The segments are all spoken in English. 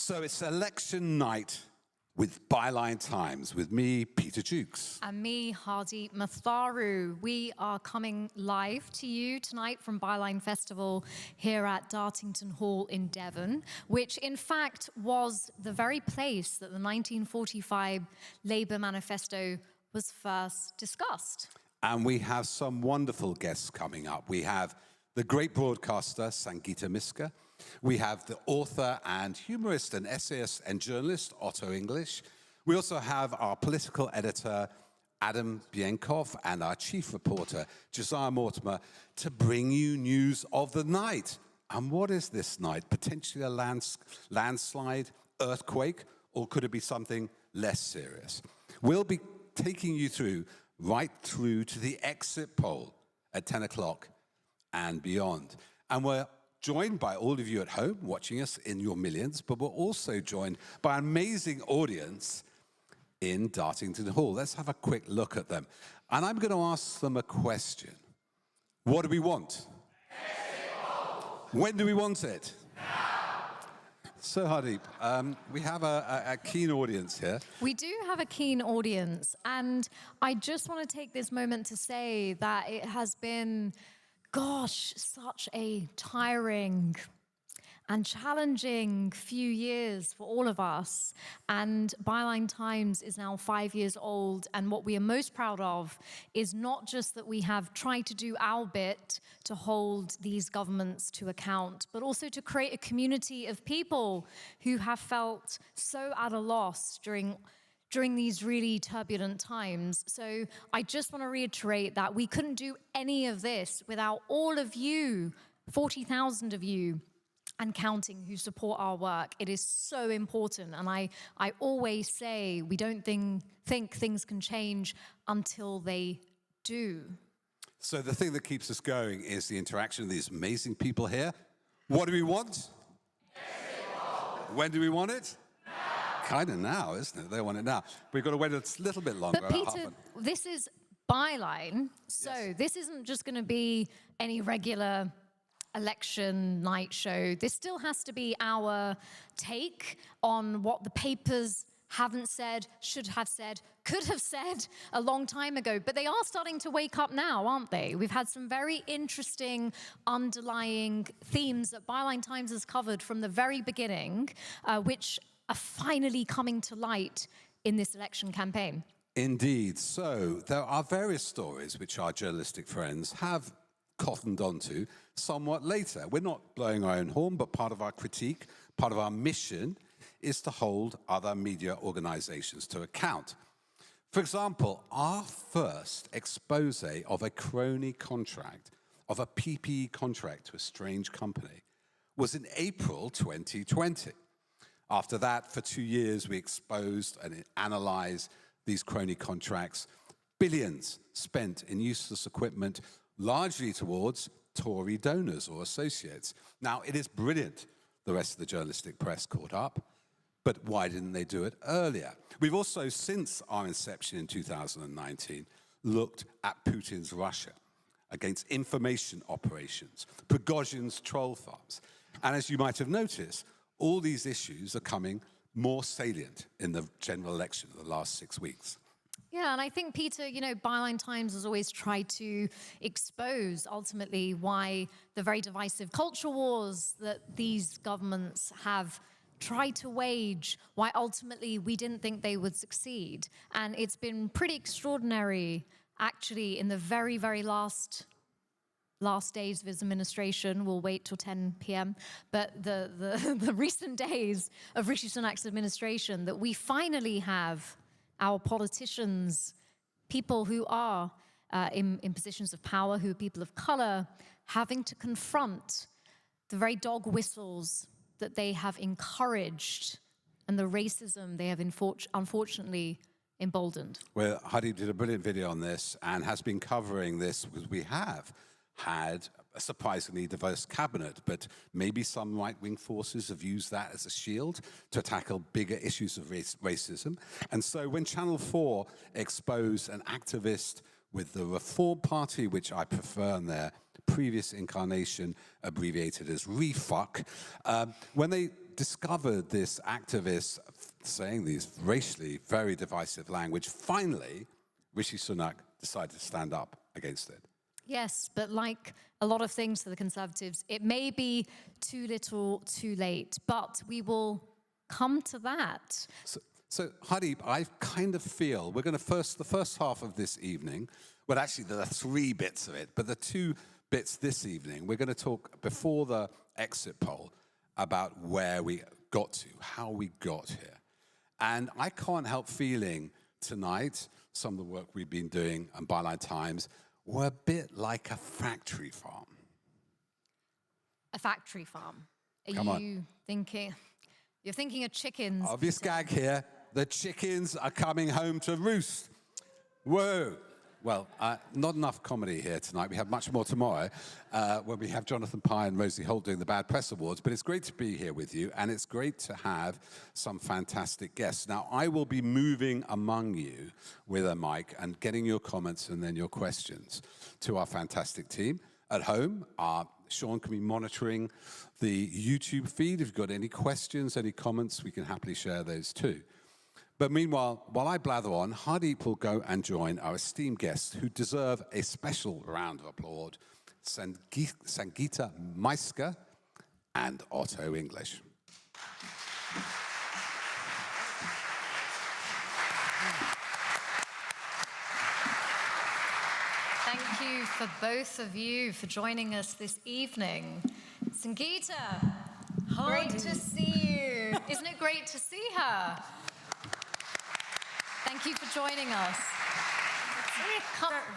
So it's election night with Byline Times, with me, Peter Jukes. And me, Hardeep Matharu. We are coming live to you tonight from Byline Festival here at Dartington Hall in Devon, which in fact was the very place that the 1945 Labour Manifesto was first discussed. And we have some wonderful guests coming up. We have the great broadcaster, Sangita Musk. We have the author and humorist and essayist and journalist, Otto English. We also have our political editor, Bienkov, and our chief reporter, Josiah Mortimer, to bring you news of the night. And what is this night? Potentially a landslide, earthquake, or could it be something less serious? We'll be taking you right through to the exit poll at 10 o'clock and beyond. And we're joined by all of you at home watching us in your millions, but we're also joined by an amazing audience in Dartington Hall. Let's have a quick look at them. And I'm going to ask them a question. What do we want? When do we want it? Now. So, Hardeep, we have a keen audience here. We do have a keen audience, and I just want to take this moment to say that it has been, gosh, such a tiring and challenging few years for all of us. And Byline Times is now 5 years old, and what we are most proud of is not just that we have tried to do our bit to hold these governments to account, but also to create a community of people who have felt so at a loss during these really turbulent times. So I just want to reiterate that we couldn't do any of this without all of you, 40,000 of you, and counting, who support our work. It is so important. And I always say we don't think things can change until they do. So the thing that keeps us going is the interaction of these amazing people here. What do we want? When do we want it? Kind of now, isn't it? They want it now. We've got to wait a little bit longer. But Peter, this is Byline, so yes. This isn't just going to be any regular election night show. This still has to be our take on what the papers haven't said, should have said, could have said a long time ago. But they are starting to wake up now, aren't they? We've had some very interesting underlying themes that Byline Times has covered from the very beginning, which are finally coming to light in this election campaign. Indeed. So there are various stories which our journalistic friends have cottoned onto somewhat later. We're not blowing our own horn, but part of our critique, part of our mission is to hold other media organizations to account. For example, our first expose of a crony contract, of a PPE contract to a strange company, was in April 2020. After that, for 2 years, we exposed and analyzed these crony contracts, billions spent in useless equipment, largely towards Tory donors or associates. Now, it is brilliant the rest of the journalistic press caught up, but why didn't they do it earlier? We've also, since our inception in 2019, looked at Putin's Russia against information operations, Prigozhin's troll farms. And as you might have noticed, all these issues are coming more salient in the general election of the last 6 weeks. Yeah, and I think, Peter, you know, Byline Times has always tried to expose, ultimately, why the very divisive culture wars that these governments have tried to wage, why ultimately we didn't think they would succeed. And it's been pretty extraordinary, actually, in the very, very last days of his administration. We'll wait till 10 p.m. But the recent days of Rishi Sunak's administration, that we finally have our politicians, people who are in positions of power, who are people of color, having to confront the very dog whistles that they have encouraged and the racism they have unfortunately emboldened. Well, Hardeep did a brilliant video on this and has been covering this because we have had a surprisingly diverse cabinet, but maybe some right-wing forces have used that as a shield to tackle bigger issues of racism. And so when Channel 4 exposed an activist with the Reform Party, which I prefer in their previous incarnation abbreviated as REFUCK, when they discovered this activist saying these racially very divisive language, finally, Rishi Sunak decided to stand up against it. Yes, but like a lot of things for the Conservatives, it may be too little, too late, but we will come to that. So Hardeep, I kind of feel we're going to the first half of this evening, well, actually, there are 3 bits of it, but the 2 bits this evening, we're going to talk before the exit poll about where we got to, how we got here. And I can't help feeling tonight, some of the work we've been doing on Byline Times, we're a bit like a factory farm. A factory farm. Come on. You're thinking of chickens. Obvious gag here. The chickens are coming home to roost. Whoa. Well, not enough comedy here tonight. We have much more tomorrow when we have Jonathan Pye and Rosie Holt doing the Bad Press Awards. But it's great to be here with you, and it's great to have some fantastic guests. Now, I will be moving among you with a mic and getting your comments and then your questions to our fantastic team. At home, Sean can be monitoring the YouTube feed. If you've got any questions, any comments, we can happily share those too. But meanwhile, while I blather on, Hardeep will go and join our esteemed guests who deserve a special round of applause, Sangita Musk and Otto English. Thank you for both of you for joining us this evening. Sangita, great to see you. Isn't it great to see her? Thank you for joining us.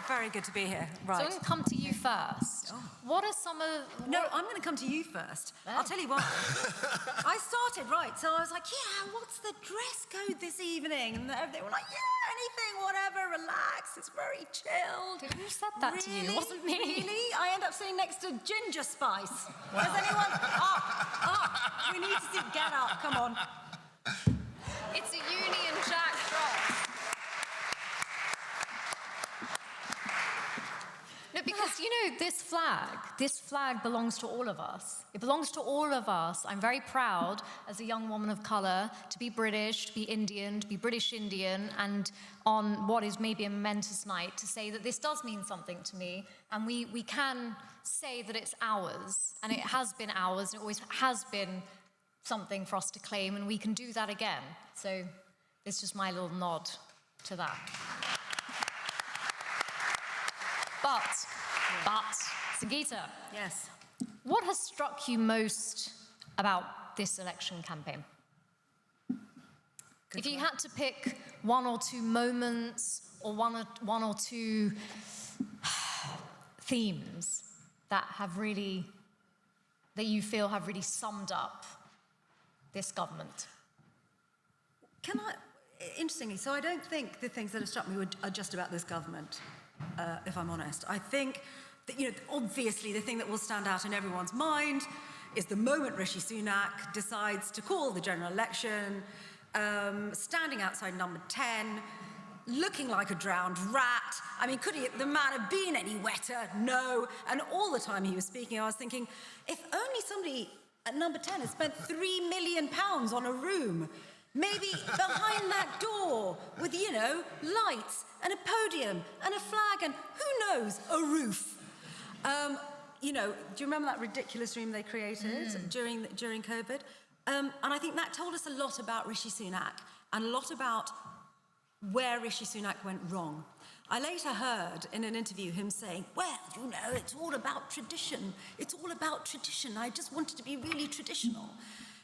Very good to be here. Right. So I'm going to come to you first. Oh. What are some of... No, I'm going to come to you first. Oh. I'll tell you why. I started, right, so I was like, yeah, what's the dress code this evening? And they were like, yeah, anything, whatever, relax, it's very chilled. Who said that to you? It wasn't me. Really? I end up sitting next to Ginger Spice. Wow. Has anyone... Up. We need to see... Get up, come on. It's a Union Jack dress. No, because, you know, this flag belongs to all of us. It belongs to all of us. I'm very proud, as a young woman of colour, to be British, to be Indian, to be British Indian, and on what is maybe a momentous night, to say that this does mean something to me, and we can say that it's ours, and it has been ours, and it always has been something for us to claim, and we can do that again. So it's just my little nod to that. But, Sangita. Yes. What has struck you most about this election campaign? If you had to pick 1 or 2 moments or one or 2 themes that you feel have really summed up this government. Interestingly, so I don't think the things that have struck me are just about this government, if I'm honest. I think that, you know, obviously the thing that will stand out in everyone's mind is the moment Rishi Sunak decides to call the general election, standing outside number 10, looking like a drowned rat. I mean, could the man have been any wetter? No. And all the time he was speaking, I was thinking, if only somebody at number 10 had spent £3 million on a room, maybe behind that door with, you know, lights and a podium and a flag and, who knows, a roof. You know, do you remember that ridiculous room they created during COVID? And I think that told us a lot about Rishi Sunak and a lot about where Rishi Sunak went wrong. I later heard in an interview him saying, well, you know, it's all about tradition. It's all about tradition. I just wanted to be really traditional.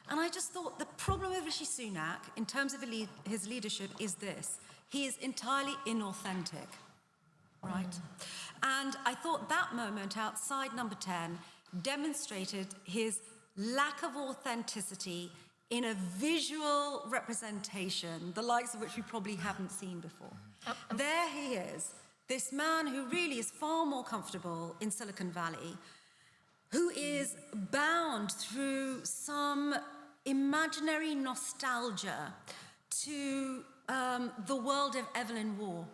And I just thought the problem with Rishi Sunak in terms of his leadership is this. He is entirely inauthentic, right? And I thought that moment outside number 10 demonstrated his lack of authenticity in a visual representation, the likes of which we probably haven't seen before. There he is, this man who really is far more comfortable in Silicon Valley, who is bound through some imaginary nostalgia to the world of Evelyn Waugh,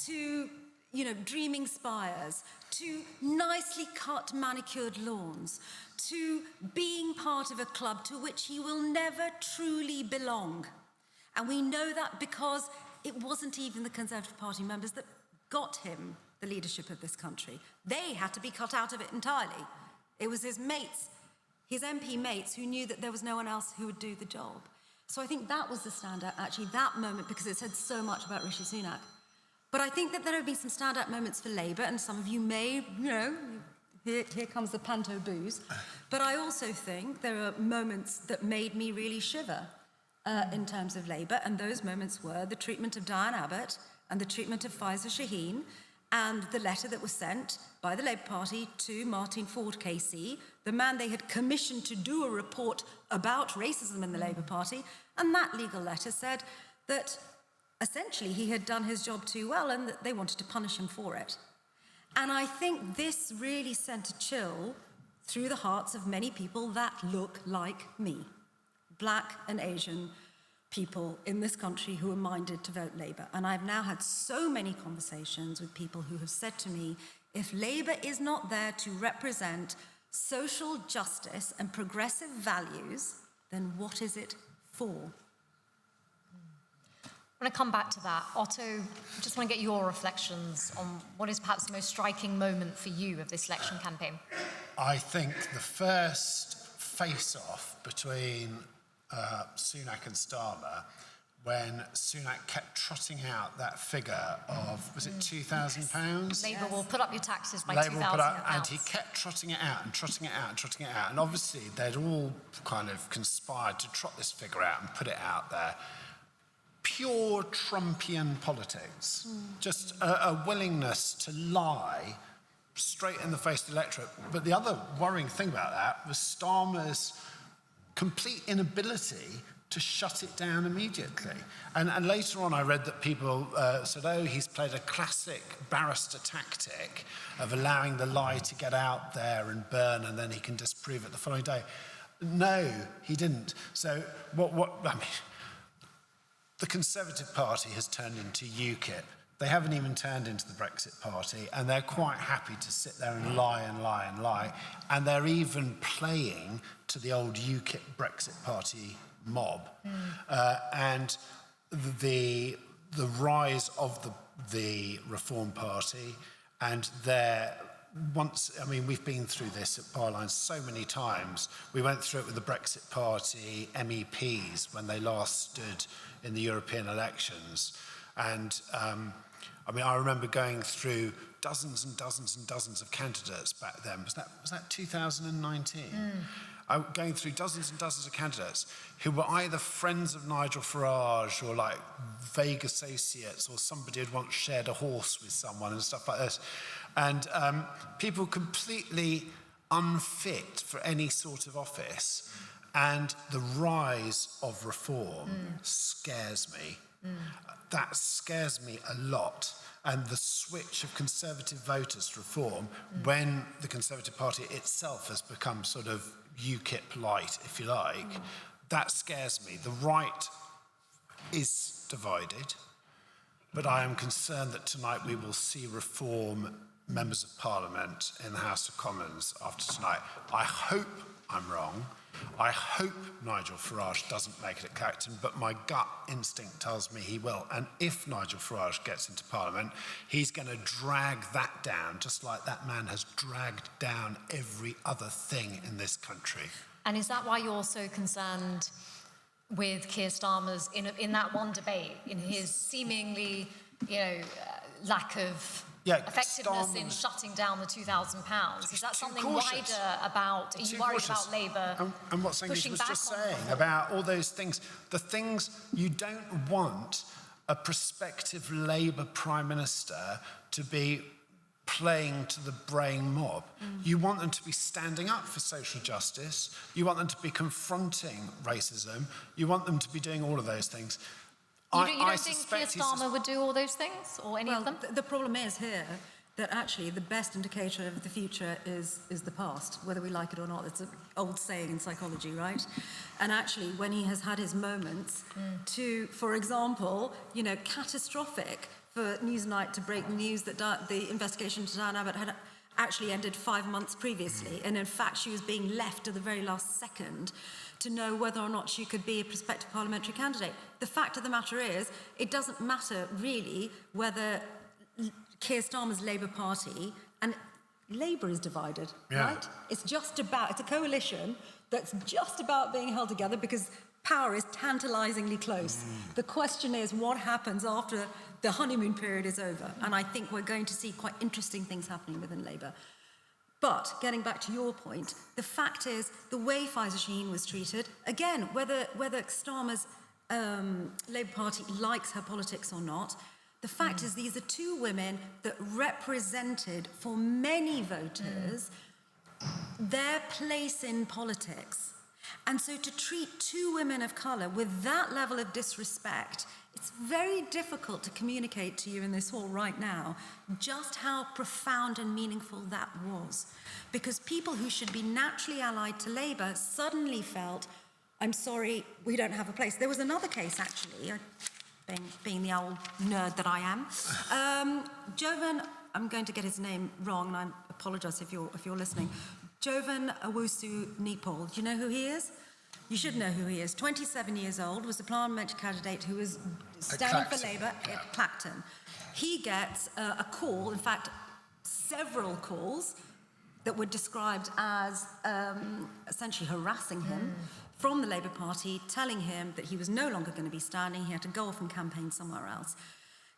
to, you know, dreaming spires, to nicely cut manicured lawns, to being part of a club to which he will never truly belong. And we know that because it wasn't even the Conservative Party members that got him the leadership of this country. They had to be cut out of it entirely. It was his mates, his MP mates, who knew that there was no one else who would do the job. So I think that was the standout, actually, that moment, because it said so much about Rishi Sunak. But I think that there have been some standout moments for Labour, and some of you may, here comes the panto booze. But I also think there are moments that made me really shiver in terms of Labour, and those moments were the treatment of Diane Abbott and the treatment of Faiza Shaheen, and the letter that was sent by the Labour Party to Martin Ford KC, the man they had commissioned to do a report about racism in the Labour Party, and that legal letter said that essentially he had done his job too well and that they wanted to punish him for it. And I think this really sent a chill through the hearts of many people that look like me, Black and Asian people in this country who are minded to vote Labour. And I've now had so many conversations with people who have said to me, if Labour is not there to represent social justice and progressive values, then what is it for? I want to come back to that. Otto, I just want to get your reflections on what is perhaps the most striking moment for you of this election campaign. I think the first face-off between Sunak and Starmer, when Sunak kept trotting out that figure of, was it £2,000? Labour will put up your taxes by Labour will put up, £2,000. and he kept trotting it out and trotting it out and trotting it out. And obviously they'd all kind of conspired to trot this figure out and put it out there. Pure Trumpian politics, just a willingness to lie straight in the face of the electorate. But the other worrying thing about that was Starmer's complete inability to shut it down immediately. And later on I read that people said, oh, he's played a classic barrister tactic of allowing the lie to get out there and burn, and then he can disprove it the following day. No, he didn't. So I mean, the Conservative Party has turned into UKIP. They haven't even turned into the Brexit Party, and they're quite happy to sit there and lie and lie and lie. And they're even playing to the old UKIP Brexit Party mob. And the rise of the Reform Party and their we've been through this at Byline so many times. We went through it with the Brexit Party MEPs when they last stood in the European elections. And I remember going through dozens and dozens and dozens of candidates back then. Was that 2019? Going through dozens and dozens of candidates who were either friends of Nigel Farage or like vague associates, or somebody had once shared a horse with someone and stuff like this. And people completely unfit for any sort of office. And the rise of reform scares me. That scares me a lot. And the switch of Conservative voters to reform, when the Conservative Party itself has become sort of UKIP light, if you like, that scares me. The right is divided, but I am concerned that tonight we will see reform members of Parliament in the House of Commons after tonight. I hope I'm wrong. I hope Nigel Farage doesn't make it at Clacton, but my gut instinct tells me he will. And if Nigel Farage gets into Parliament, he's going to drag that down, just like that man has dragged down every other thing in this country. And is that why you're so concerned with Keir Starmer's, in that one debate, in his seemingly, lack of effectiveness in shutting down the £2,000? Is that something wider about? Are you worried about Labour? And what Sangita was just saying about all those things, the things you don't want a prospective Labour Prime Minister to be playing to the braying mob. You want them to be standing up for social justice. You want them to be confronting racism. You want them to be doing all of those things. You don't think Keir Starmer would do all those things, or any of them? The problem is here that actually the best indicator of the future is the past, whether we like it or not. It's an old saying in psychology, right? And actually, when he has had his moments to, for example, catastrophic for Newsnight to break the news that the investigation to Diane Abbott had actually ended 5 months previously. And in fact, she was being left to the very last second to know whether or not she could be a prospective parliamentary candidate. The fact of the matter is, it doesn't matter really whether Keir Starmer's Labour Party, and Labour is divided, right? It's just about, it's a coalition that's just about being held together because power is tantalisingly close. The question is what happens after the honeymoon period is over? And I think we're going to see quite interesting things happening within Labour. But getting back to your point, the fact is the way Faiza Shaheen was treated, again, whether Starmer's Labour Party likes her politics or not, the fact is these are two women that represented for many voters their place in politics. And so to treat two women of colour with that level of disrespect, it's very difficult to communicate to you in this hall right now just how profound and meaningful that was. Because people who should be naturally allied to Labour suddenly felt, I'm sorry, we don't have a place. There was another case, actually, being the old nerd that I am. Jovan, I'm going to get his name wrong, and I apologise if you're listening. Jovan Owusu-Nipol, do you know who he is? You should know who he is. 27 years old, was a parliamentary candidate who was standing for Labour at Clacton. He gets a call, in fact, several calls that were described as essentially harassing him from the Labour Party, telling him that he was no longer going to be standing, he had to go off and campaign somewhere else.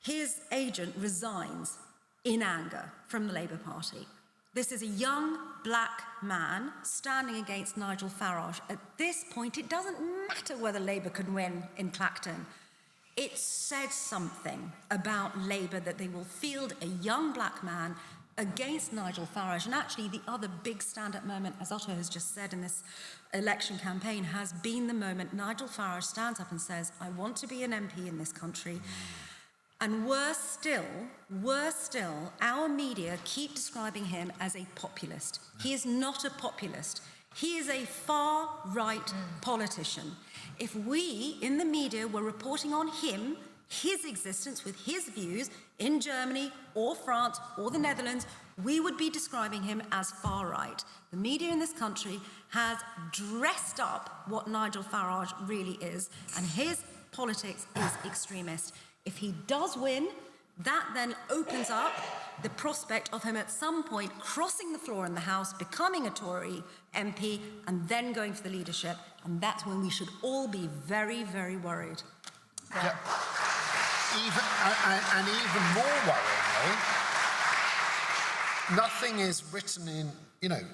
His agent resigns in anger from the Labour Party. This is a young black man standing against Nigel Farage. At this point, it doesn't matter whether Labour could win in Clacton. It said something about Labour that they will field a young black man against Nigel Farage. And actually, the other big stand-up moment, as Otto has just said in this election campaign, has been the moment Nigel Farage stands up and says, I want to be an MP in this country. And worse still, our media keep describing him as a populist. He is not a populist. He is a far-right politician. If we, in the media, were reporting on him, his existence with his views in Germany or France or the Netherlands, we would be describing him as far-right. The media in this country has dressed up what Nigel Farage really is, and his politics is extremist. If he does win, that then opens up the prospect of him at some point crossing the floor in the House, becoming a Tory MP, and then going for the leadership. And that's when we should all be very, very worried. Yeah. Even more worryingly, nothing is written in,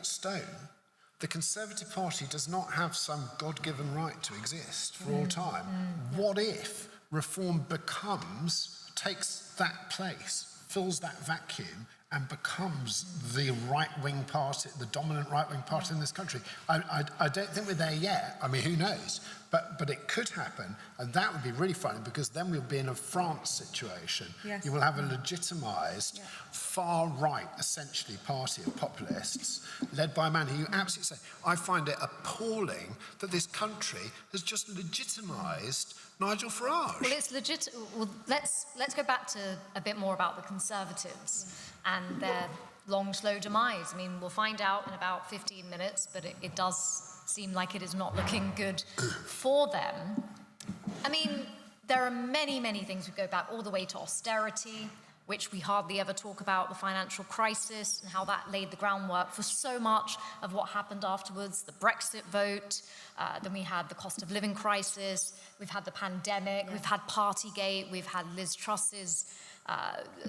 stone. The Conservative Party does not have some God-given right to exist for all time. What if reform takes that place, fills that vacuum, and becomes the right-wing party, the dominant right-wing party in this country? I don't think we're there yet. I mean, who knows? But it could happen, and that would be really funny, because then we'll be in a France situation. Yes. You will have a legitimised, far-right, essentially, party of populists, led by a man who you absolutely say, I find it appalling that this country has just legitimised Nigel Farage. Well, it's legit. Well, let's go back to a bit more about the Conservatives and their long, slow demise. I mean, we'll find out in about 15 minutes, but it does seem like it is not looking good for them. I mean, there are many, many things. We go back all the way to austerity, which we hardly ever talk about, the financial crisis and how that laid the groundwork for so much of what happened afterwards, the Brexit vote, then we had the cost of living crisis, we've had the pandemic, we've had Partygate, we've had Liz Truss's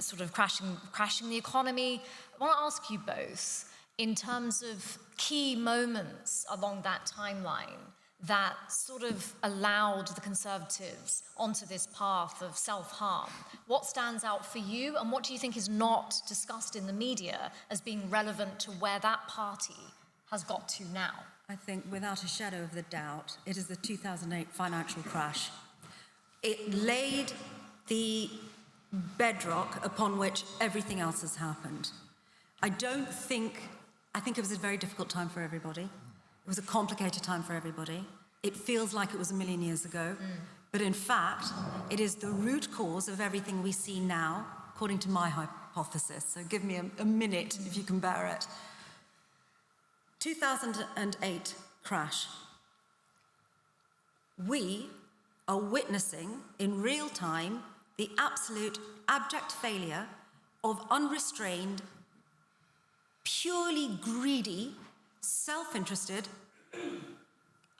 sort of crashing the economy. I want to ask you both, in terms of key moments along that timeline that sort of allowed the Conservatives onto this path of self-harm, what stands out for you, and what do you think is not discussed in the media as being relevant to where that party has got to now? I think, without a shadow of a doubt, it is the 2008 financial crash. It laid the bedrock upon which everything else has happened. I think it was a very difficult time for everybody. It was a complicated time for everybody. It feels like it was a million years ago. But in fact, it is the root cause of everything we see now, according to my hypothesis, so give me a minute if you can bear it. 2008 crash. We are witnessing in real time the absolute abject failure of unrestrained, purely greedy, self-interested,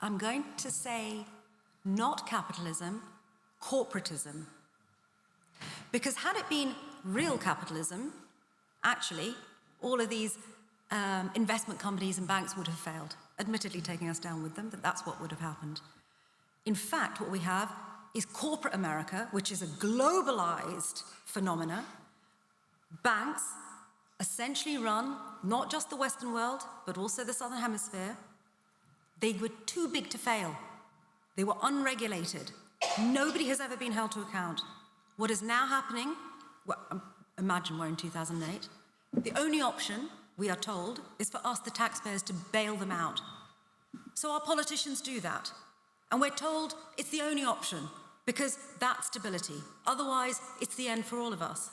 I'm going to say not capitalism, corporatism. Because had it been real capitalism, actually, all of these investment companies and banks would have failed, admittedly taking us down with them, but that's what would have happened. In fact, what we have is corporate America, which is a globalized phenomena. Banks essentially run not just the Western world, but also the Southern Hemisphere. They were too big to fail. They were unregulated. Nobody has ever been held to account. What is now happening, well, imagine we're in 2008, the only option, we are told, is for us, the taxpayers, to bail them out. So our politicians do that. And we're told it's the only option because that's stability. Otherwise, it's the end for all of us.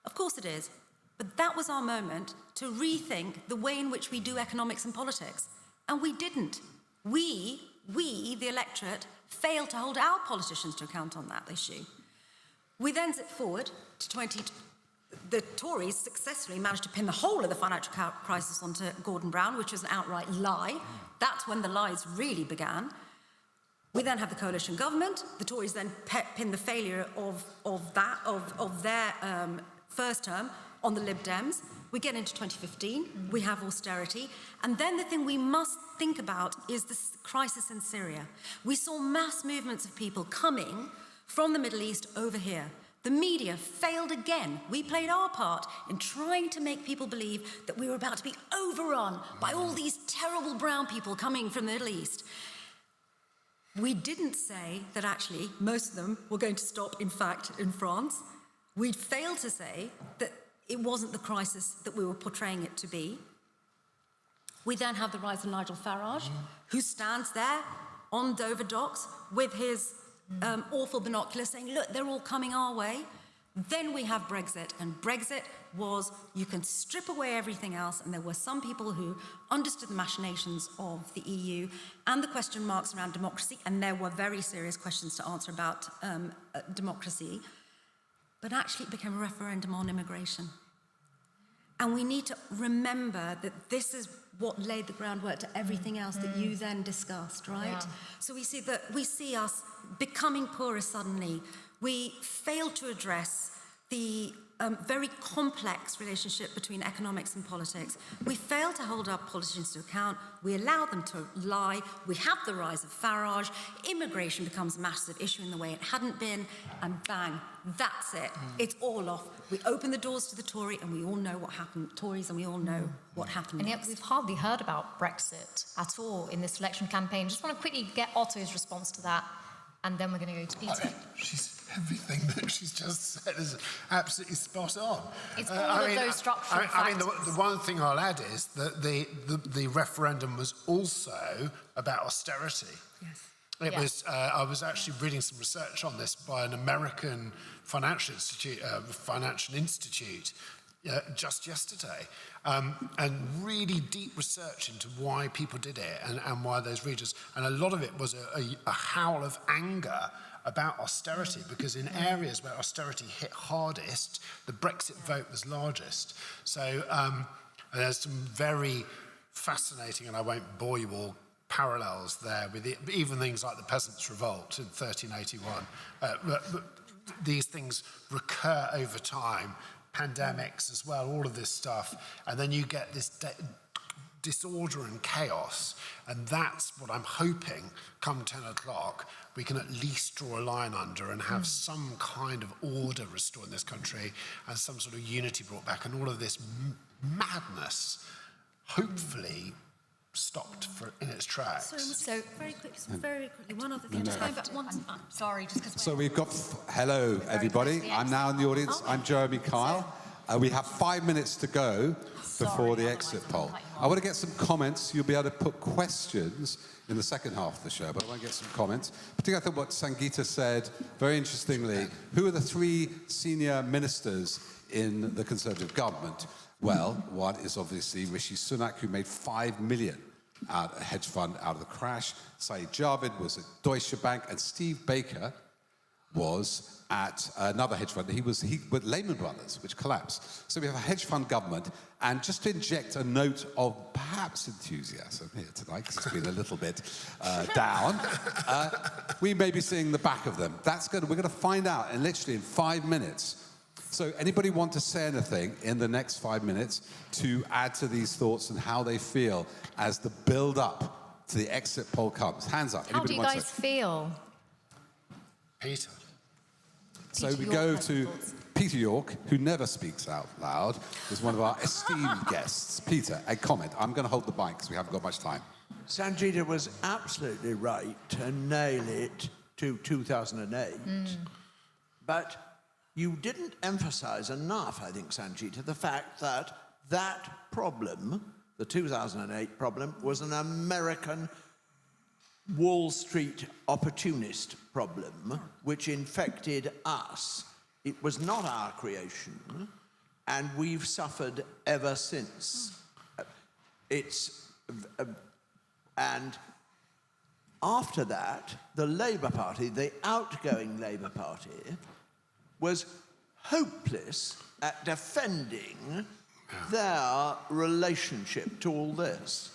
Of course it is. But that was our moment to rethink the way in which we do economics and politics. And we didn't. We, the electorate, failed to hold our politicians to account on that issue. We then zip forward to the Tories successfully managed to pin the whole of the financial crisis onto Gordon Brown, which was an outright lie. That's when the lies really began. We then have the coalition government. The Tories then pin the failure of their first term on the Lib Dems. We get into 2015, we have austerity. And then the thing we must think about is this crisis in Syria. We saw mass movements of people coming from the Middle East over here. The media failed again. We played our part in trying to make people believe that we were about to be overrun by all these terrible brown people coming from the Middle East. We didn't say that actually most of them were going to stop, in fact, in France. We failed to say that it wasn't the crisis that we were portraying it to be. We then have the rise of Nigel Farage, who stands there on Dover docks with his awful binoculars saying, look, they're all coming our way. Then we have Brexit, and Brexit was, you can strip away everything else, and there were some people who understood the machinations of the EU and the question marks around democracy, and there were very serious questions to answer about democracy, but actually it became a referendum on immigration. And we need to remember that this is what laid the groundwork to everything else that you then discussed, right? Yeah. So we see us becoming poorer suddenly. We failed to address the very complex relationship between economics and politics. We failed to hold our politicians to account. We allow them to lie. We have the rise of Farage. Immigration becomes a massive issue in the way it hadn't been, and bang, that's it. It's all off. We open the doors to the Tory, and we all know what happened. Tories, and we all know what happened. And yet we've hardly heard about Brexit at all in this election campaign. Just want to quickly get Otto's response to that, and then we're going to go to Peter. Everything that she's just said is absolutely spot on. It's all of those structural factors. The one thing I'll add is that the referendum was also about austerity. Yes. It was. I was actually reading some research on this by an American financial institute just yesterday, and really deep research into why people did it and why those regions. And a lot of it was a howl of anger about austerity, because in areas where austerity hit hardest, the Brexit vote was largest. So there's some very fascinating, and I won't bore you all, parallels there with even things like the Peasants' Revolt in 1381. But these things recur over time, pandemics as well, all of this stuff, and then you get this disorder and chaos, and that's what I'm hoping come 10 o'clock we can at least draw a line under and have some kind of order restored in this country and some sort of unity brought back, and all of this madness hopefully stopped in its tracks. So very quickly, one other thing. Just going back one. Sorry, just because. So we've got, hello everybody, I'm now in the audience, I'm Jeremy Kyle. We have 5 minutes to go before the exit poll. I want to get some comments. You'll be able to put questions in the second half of the show, but I want to get some comments. Particularly, I thought what Sangita said, very interestingly, who are the three senior ministers in the Conservative government? Well, one is obviously Rishi Sunak, who made 5 million out a hedge fund out of the crash. Saeed Javid was at Deutsche Bank, and Steve Baker was at another hedge fund. He was with Lehman Brothers, which collapsed. So we have a hedge fund government, and just to inject a note of perhaps enthusiasm here tonight, because it's been a little bit down, we may be seeing the back of them. We're going to find out, and literally in 5 minutes. So anybody want to say anything in the next 5 minutes to add to these thoughts and how they feel as the build-up to the exit poll comes? Hands up. How do you guys feel? Peter. So we go to Peter York, who never speaks out loud, is one of our esteemed guests. Peter, a comment. I'm going to hold the mic because we haven't got much time. Sangita was absolutely right to nail it to 2008. But you didn't emphasize enough, I think, Sangita, the fact that that problem, the 2008 problem, was an American Wall Street opportunist problem which infected us. It was not our creation, and we've suffered ever since. And after that, the Labour Party, the outgoing Labour Party, was hopeless at defending their relationship to all this.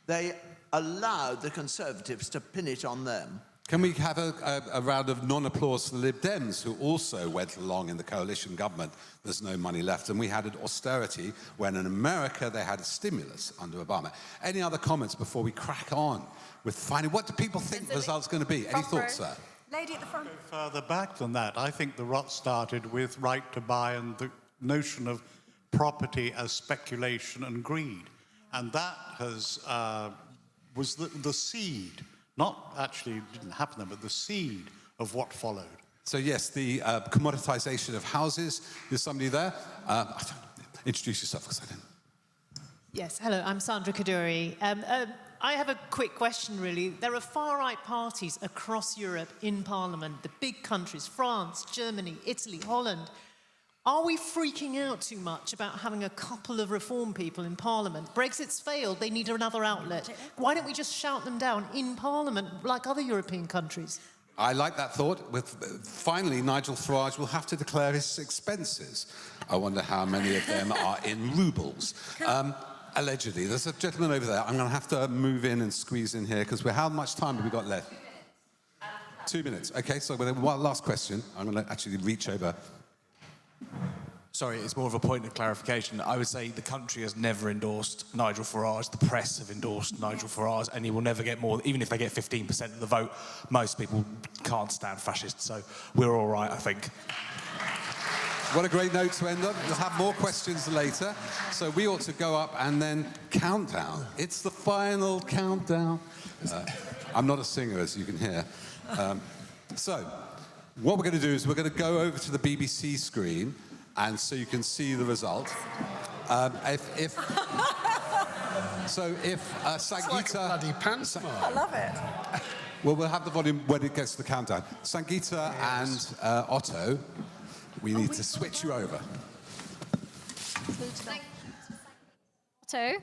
They allowed the Conservatives to pin it on them. Can we have a round of non-applause for the Lib Dems, who also went along in the coalition government? There's no money left. And we had an austerity when in America they had a stimulus under Obama. Any other comments before we crack on with finding what do people think the result's going to be? Any thoughts, sir? Lady at the front. Further back than that, I think the rot started with right to buy and the notion of property as speculation and greed. And that was the seed, not actually didn't happen then, but the seed of what followed. So yes, the commoditization of houses. Is somebody there? Introduce yourself, because I didn't. Yes, hello, I'm Sandra Kaduri. I have a quick question, really. There are far-right parties across Europe in Parliament, the big countries, France, Germany, Italy, Holland. Are we freaking out too much about having a couple of reform people in Parliament? Brexit's failed, they need another outlet. Why don't we just shout them down in Parliament like other European countries? I like that thought. Finally, Nigel Farage will have to declare his expenses. I wonder how many of them are in rubles. Allegedly. There's a gentleman over there. I'm going to have to move in and squeeze in here, because how much time have we got left? 2 minutes. OK, so with one last question, I'm going to actually reach over. Sorry, it's more of a point of clarification. I would say the country has never endorsed Nigel Farage. The press have endorsed Nigel Farage, and he will never get more. Even if they get 15% of the vote, most people can't stand fascists. So we're all right, I think. What a great note to end on. We'll have more questions later. So we ought to go up and then count down. It's the final countdown. I'm not a singer, as you can hear. So what we're going to do is we're going to go over to the BBC screen, and so you can see the result. If Sangita... It's like a bloody pantomime. I love it. Well, we'll have the volume when it gets to the countdown. Sangita and Otto, we need to switch you over. Otto?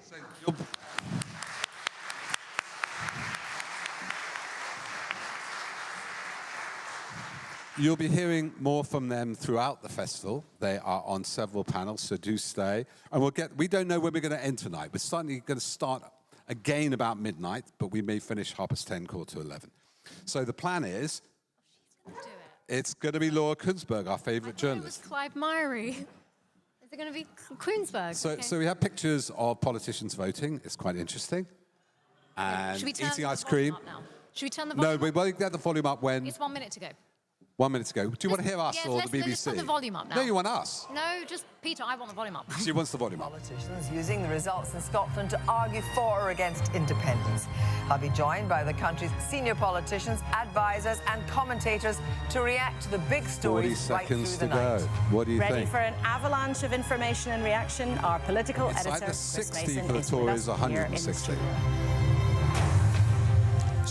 You'll be hearing more from them throughout the festival. They are on several panels, so do stay. And we don't know when we're going to end tonight. We're certainly going to start again about midnight, but we may finish 10:30, 11:15. So the plan is, it's going to be Laura Kunsberg, our favourite journalist. It was Clive Myrie. Is it going to be Kunsberg? So we have pictures of politicians voting. It's quite interesting. And eating ice cream. Should we turn the volume up? No, we'll get the volume up when... It's 1 minute to go. 1 minute to go. Do you want to hear us or the BBC? Let's turn the volume up now. No, you want us. No, just Peter, I want the volume up. She wants the volume up. Politicians using the results in Scotland to argue for or against independence. I'll be joined by the country's senior politicians, advisors and commentators to react to the big stories right through the night. What do you think? Ready for an avalanche of information and reaction, our political it's editor, like the Chris 60 Mason, for the is Tories, with us here in the 160. studio.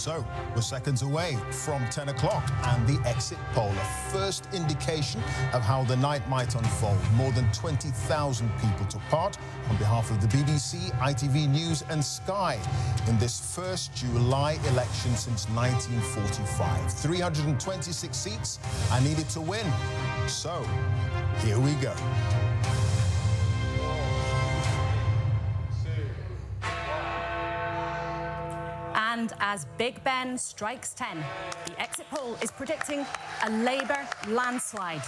So we're seconds away from 10 o'clock and the exit poll, a first indication of how the night might unfold. More than 20,000 people took part on behalf of the BBC, ITV News and Sky in this first July election since 1945. 326 seats I needed to win. So here we go. And as Big Ben strikes 10, the exit poll is predicting a Labour landslide.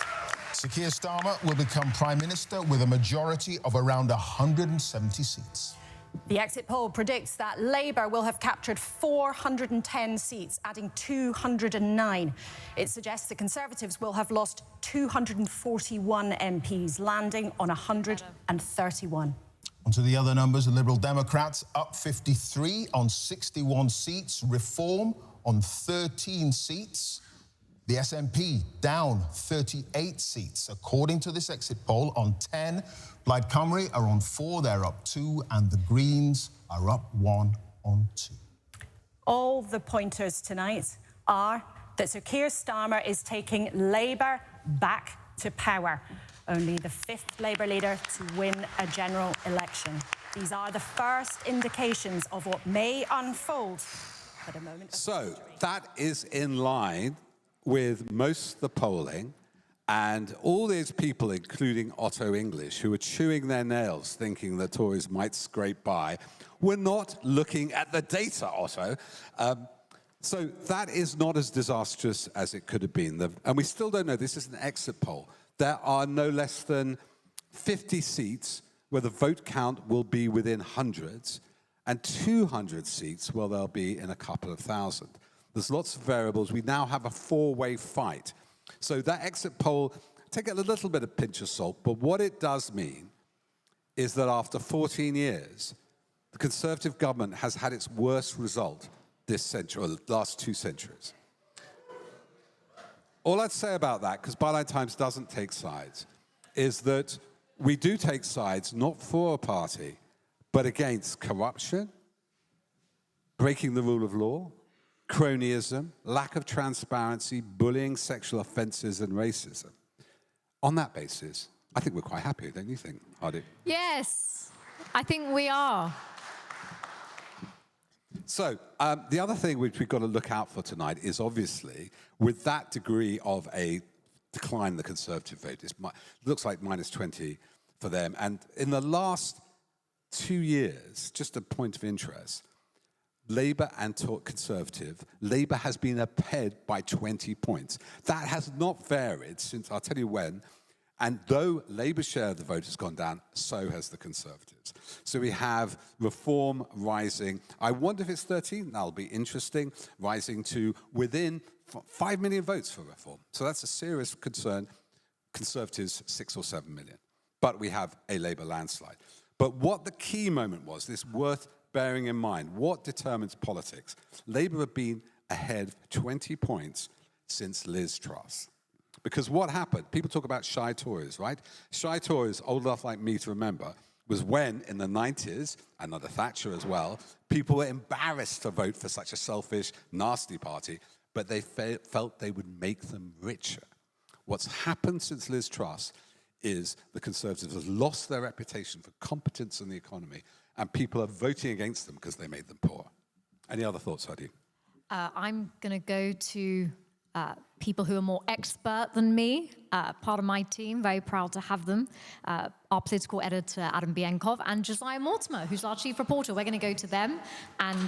Sir Keir Starmer will become Prime Minister with a majority of around 170 seats. The exit poll predicts that Labour will have captured 410 seats, adding 209. It suggests the Conservatives will have lost 241 MPs, landing on 131. On to the other numbers. The Liberal Democrats up 53 on 61 seats. Reform on 13 seats. The SNP down 38 seats. According to this exit poll, on 10. Plaid Cymru are on 4, they're up 2. And the Greens are up 1 on 2. All the pointers tonight are that Sir Keir Starmer is taking Labour back to power. Only the 5th Labour leader to win a general election. These are the first indications of what may unfold at a moment of So that is in line with most of the polling, and all these people, including Otto English, who were chewing their nails thinking the Tories might scrape by, were not looking at the data, Otto. So that is not as disastrous as it could have been. And we still don't know. This is an exit poll. There are no less than 50 seats where the vote count will be within hundreds, and 200 seats where they'll be in a couple of thousand. There's lots of variables. We now have a 4-way fight. So that exit poll, take it a little bit of pinch of salt, but what it does mean is that after 14 years, the Conservative government has had its worst result this century, or the last 2 centuries. All I'd say about that, because Byline Times doesn't take sides, is that we do take sides not for a party, but against corruption, breaking the rule of law, cronyism, lack of transparency, bullying, sexual offences and racism. On that basis, I think we're quite happy, don't you think, Hardeep? Yes, I think we are. So, the other thing which we've got to look out for tonight is obviously, with that degree of a decline in the Conservative vote, it looks like minus 20 for them. And in the last 2 years, just a point of interest, Labour and Conservative, Labour has been ahead by 20 points. That has not varied since, I'll tell you when, and though Labour's share of the vote has gone down, so has the Conservatives. So we have Reform rising. I wonder if it's 13. That'll be interesting. Rising to within 5 million votes for Reform. So that's a serious concern. Conservatives, 6 or 7 million. But we have a Labour landslide. But what the key moment was, this worth bearing in mind, what determines politics? Labour have been ahead 20 points since Liz Truss. Because what happened, people talk about shy Tories, right? Shy Tories, old enough like me to remember, was when, in the 90s, and under Thatcher as well, people were embarrassed to vote for such a selfish, nasty party, but they felt they would make them richer. What's happened since Liz Truss is the Conservatives have lost their reputation for competence in the economy, and people are voting against them because they made them poor. Any other thoughts, Hardeep? I'm going to go to people who are more expert than me, part of my team, very proud to have them, our political editor, Adam Bienkov, and Josiah Mortimer, who's our chief reporter. We're going to go to them and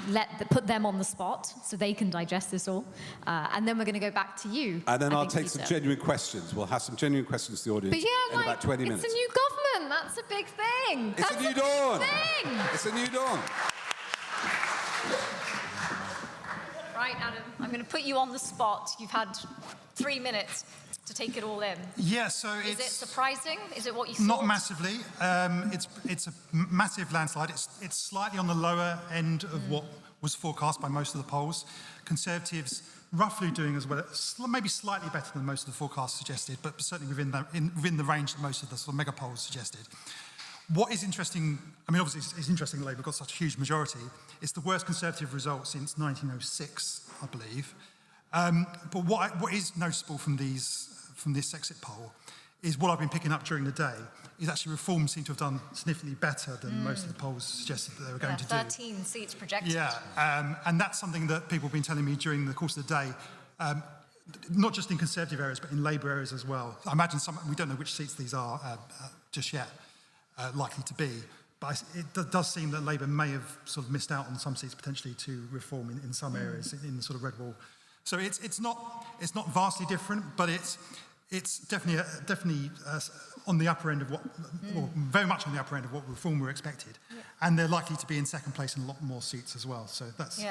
put them on the spot so they can digest this all. And then we're going to go back to you. And then I'll take some genuine questions. We'll have some genuine questions to the audience in about 20 minutes. It's a new government. That's a big thing. It's a new dawn. Thing. It's a new dawn. Right, Adam, I'm going to put you on the spot. You've had 3 minutes to take it all in. Yeah, so Is it surprising? Is it what you thought? Not massively. It's a massive landslide. It's slightly on the lower end of what was forecast by most of the polls. Conservatives roughly doing as well, maybe slightly better than most of the forecasts suggested, but certainly within the range that most of the sort of mega polls suggested. What is interesting, I mean, obviously it's interesting that Labour got such a huge majority. It's the worst Conservative result since 1906, I believe. But what is noticeable from this exit poll is what I've been picking up during the day is actually Reform seem to have done significantly better than most of the polls suggested that they were going to do. 13 seats projected. Yeah, and that's something that people have been telling me during the course of the day, not just in Conservative areas, but in Labour areas as well. I imagine we don't know which seats these are just yet, likely to be, but it does seem that Labour may have sort of missed out on some seats potentially to Reform in some areas in the sort of red wall. So it's not vastly different, but it's definitely on the upper end of what, or very much on the upper end of what Reform were expected, and they're likely to be in second place in a lot more seats as well. So that's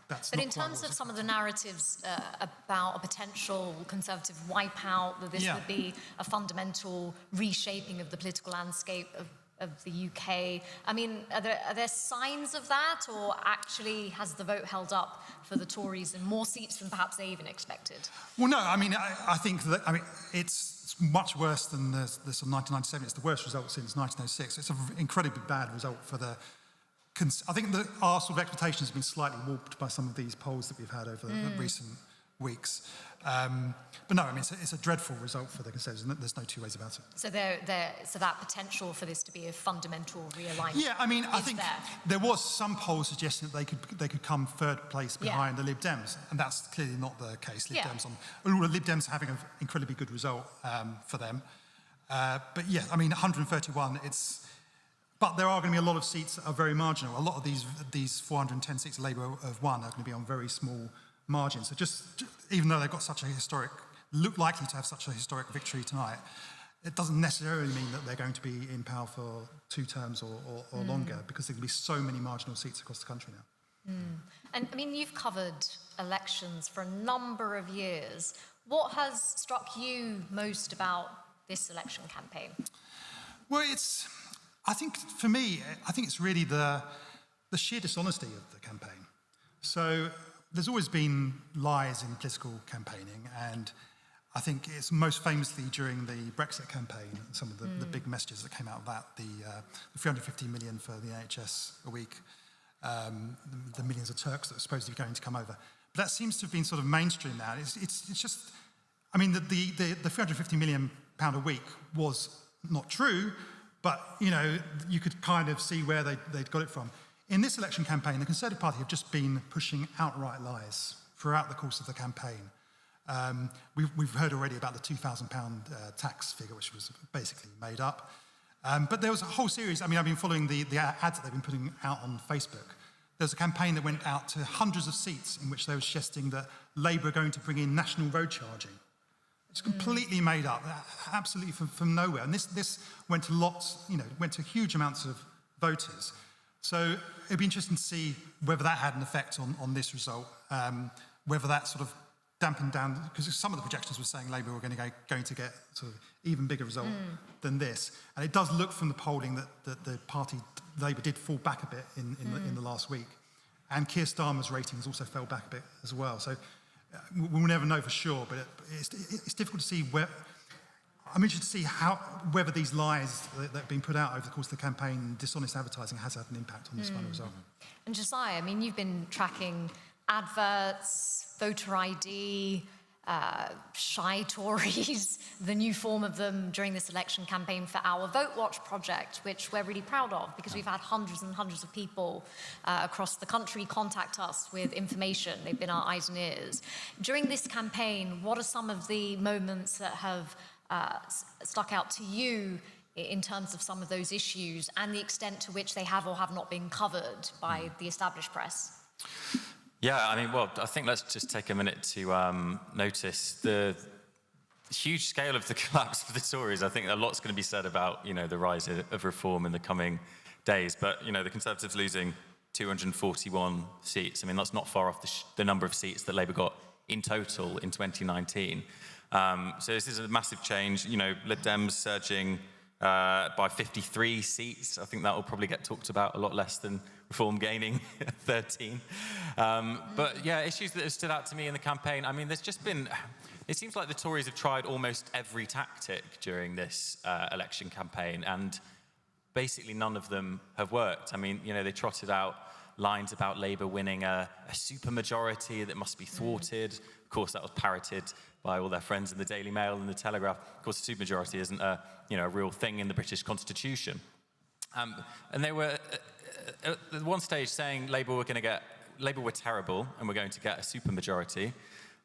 But in terms of some of the narratives about a potential Conservative wipeout, that this would be a fundamental reshaping of the political landscape of the UK. I mean, are there signs of that, or actually has the vote held up for the Tories in more seats than perhaps they even expected? Well, no, I mean, I think that, I mean, it's much worse than the sort of 1997. It's the worst result since 1906. It's an incredibly bad result for the... I think that our sort of expectations have been slightly warped by some of these polls that we've had over the recent weeks. But no, I mean, it's a dreadful result for the Conservatives, and there's no two ways about it. So so that potential for this to be a fundamental realignment. Yeah, I mean, I think there was some polls suggesting that they could come third place behind the Lib Dems, and that's clearly not the case. Lib Dems are having an incredibly good result for them. But yeah, I mean, 131. But there are going to be a lot of seats that are very marginal. A lot of these 410 seats Labour have won are going to be on very small margins. So just even though they've got such a look likely to have such a historic victory tonight, it doesn't necessarily mean that they're going to be in power for 2 terms or longer, because there can be so many marginal seats across the country now. And I mean, you've covered elections for a number of years. What has struck you most about this election campaign? Well, I think for me, it's really the sheer dishonesty of the campaign. So there's always been lies in political campaigning, and I think it's most famously during the Brexit campaign, some of the big messages that came out of that, the 350 million for the NHS a week, the millions of Turks that are supposedly going to come over. But that seems to have been sort of mainstream now. It's just, I mean, the 350 million pound a week was not true, but, you know, you could kind of see where they'd got it from. In this election campaign, the Conservative Party have just been pushing outright lies throughout the course of the campaign. We've heard already about the £2,000 tax figure, which was basically made up. But there was a whole series. I mean, I've been following the ads that they've been putting out on Facebook. There's a campaign that went out to hundreds of seats in which they were suggesting that Labour are going to bring in national road charging. It's completely made up, absolutely from nowhere. And this went to lots, you know, went to huge amounts of voters. So it'd be interesting to see whether that had an effect on this result, whether that sort of dampened down, because some of the projections were saying Labour were going to get sort of even bigger result than this. And it does look from the polling that the party, Labour, did fall back a bit in the last week. And Keir Starmer's ratings also fell back a bit as well. So we'll never know for sure, but it's difficult to see where... I'm interested to see whether these lies that have been put out over the course of the campaign, dishonest advertising, has had an impact on this final result. And Josiah, I mean, you've been tracking adverts, voter ID, shy Tories, the new form of them during this election campaign for our Votewatch project, which we're really proud of, because we've had hundreds and hundreds of people across the country contact us with information. They've been our eyes and ears. During this campaign, what are some of the moments that have stuck out to you in terms of some of those issues and the extent to which they have or have not been covered by the established press? Yeah, I mean, well, I think let's just take a minute to notice the huge scale of the collapse for the Tories. I think a lot's going to be said about, you know, the rise of Reform in the coming days. But, you know, the Conservatives losing 241 seats. I mean, that's not far off the number of seats that Labour got in total in 2019. So this is a massive change. You know, Lib Dems surging by 53 seats. I think that will probably get talked about a lot less than Reform gaining 13. But yeah, issues that have stood out to me in the campaign. I mean, there's just been... It seems like the Tories have tried almost every tactic during this election campaign, and basically none of them have worked. I mean, you know, they trotted out lines about Labour winning a supermajority that must be thwarted. Of course, that was parroted by all their friends in the Daily Mail and the Telegraph. Of course, a supermajority isn't a real thing in the British Constitution. And they were at one stage saying Labour were terrible and were going to get a supermajority.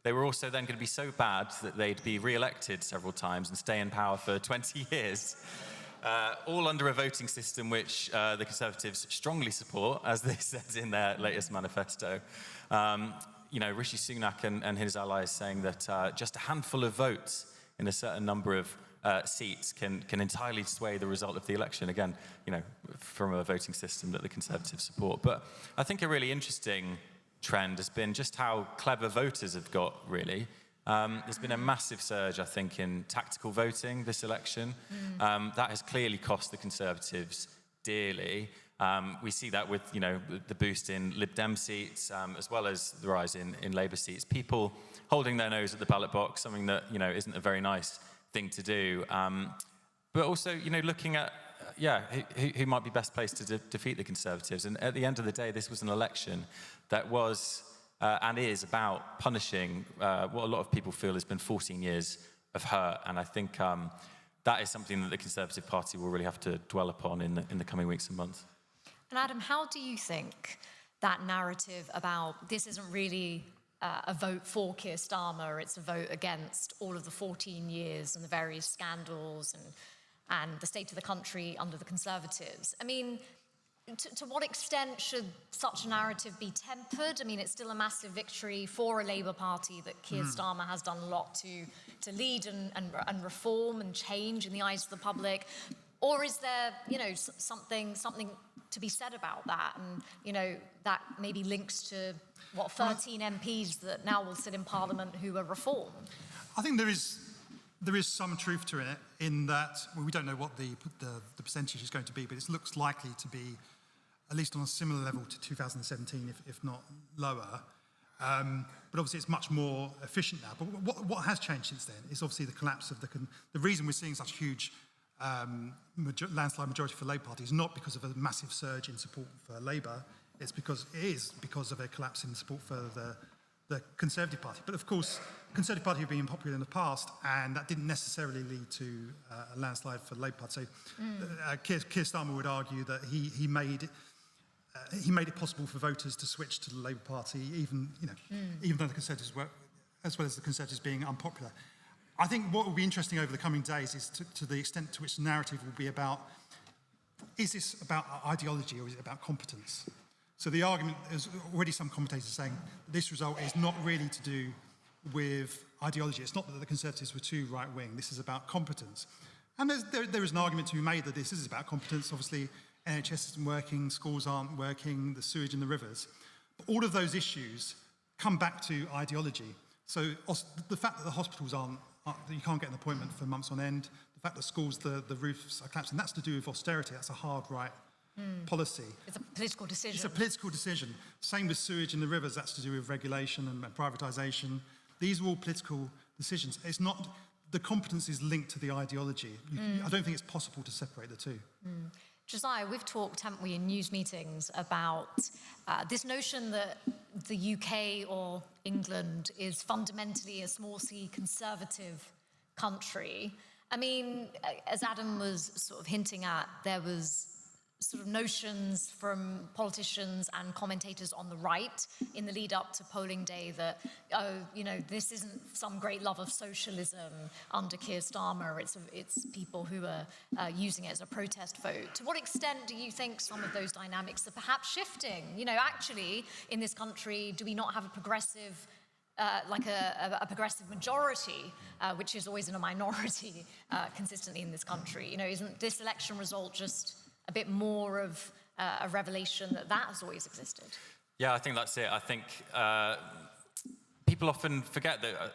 They were also then going to be so bad that they'd be re-elected several times and stay in power for 20 years. All under a voting system which the Conservatives strongly support, as they said in their latest manifesto. Rishi Sunak and his allies saying that just a handful of votes in a certain number of seats can entirely sway the result of the election, again, from a voting system that the Conservatives support. But I think a really interesting trend has been just how clever voters have got, really. There's been a massive surge, I think, in tactical voting this election. That has clearly cost the Conservatives dearly. We see that with, the boost in Lib Dem seats, as well as the rise in Labour seats. People holding their nose at the ballot box, something that, isn't a very nice thing to do. But also, looking at, who might be best placed to defeat the Conservatives. And at the end of the day, this was an election that was and is about punishing what a lot of people feel has been 14 years of hurt. And I think that is something that the Conservative Party will really have to dwell upon in the coming weeks and months. And Adam, how do you think that narrative about this isn't really a vote for Keir Starmer, it's a vote against all of the 14 years and the various scandals and the state of the country under the Conservatives? I mean, to what extent should such a narrative be tempered? I mean, it's still a massive victory for a Labour Party that Keir Starmer has done a lot to lead and reform and change in the eyes of the public. Or is there, something to be said about that? And, that maybe links to, 13 MPs that now will sit in Parliament who are reformed? I think there is some truth to it in that, we don't know what the percentage is going to be, but it looks likely to be at least on a similar level to 2017, if not lower. But obviously it's much more efficient now. But what has changed since then is obviously the collapse of the reason we're seeing such huge landslide majority for the Labour Party is not because of a massive surge in support for Labour, it is because of a collapse in support for the Conservative Party. But of course, the Conservative Party have been unpopular in the past, and that didn't necessarily lead to a landslide for the Labour Party. So Keir Starmer would argue that he made it possible for voters to switch to the Labour Party, even though the Conservatives were, as well as the Conservatives being unpopular. I think what will be interesting over the coming days is to the extent to which the narrative will be about, is this about ideology or is it about competence? So the argument is already some commentators saying this result is not really to do with ideology. It's not that the Conservatives were too right-wing. This is about competence. And there is an argument to be made that this is about competence. Obviously, NHS isn't working, schools aren't working, the sewage in the rivers. But all of those issues come back to ideology. So the fact that the hospitals you can't get an appointment for months on end, the fact that schools, the roofs are collapsing, that's to do with austerity. That's a hard right policy. It's a political decision. It's a political decision. Same with sewage in the rivers, that's to do with regulation and privatisation. These are all political decisions. It's not, the competence is linked to the ideology. I don't think it's possible to separate the two. Josiah, we've talked, haven't we, in news meetings about this notion that the UK or England is fundamentally a small c conservative country. I mean, as Adam was sort of hinting at, there was sort of notions from politicians and commentators on the right in the lead up to polling day that, this isn't some great love of socialism under Keir Starmer, it's people who are using it as a protest vote. To what extent do you think some of those dynamics are perhaps shifting? Actually, in this country, do we not have a progressive a progressive majority, which is always in a minority consistently in this country? Isn't this election result just a bit more of a revelation that has always existed? Yeah, I think that's it. I think people often forget that,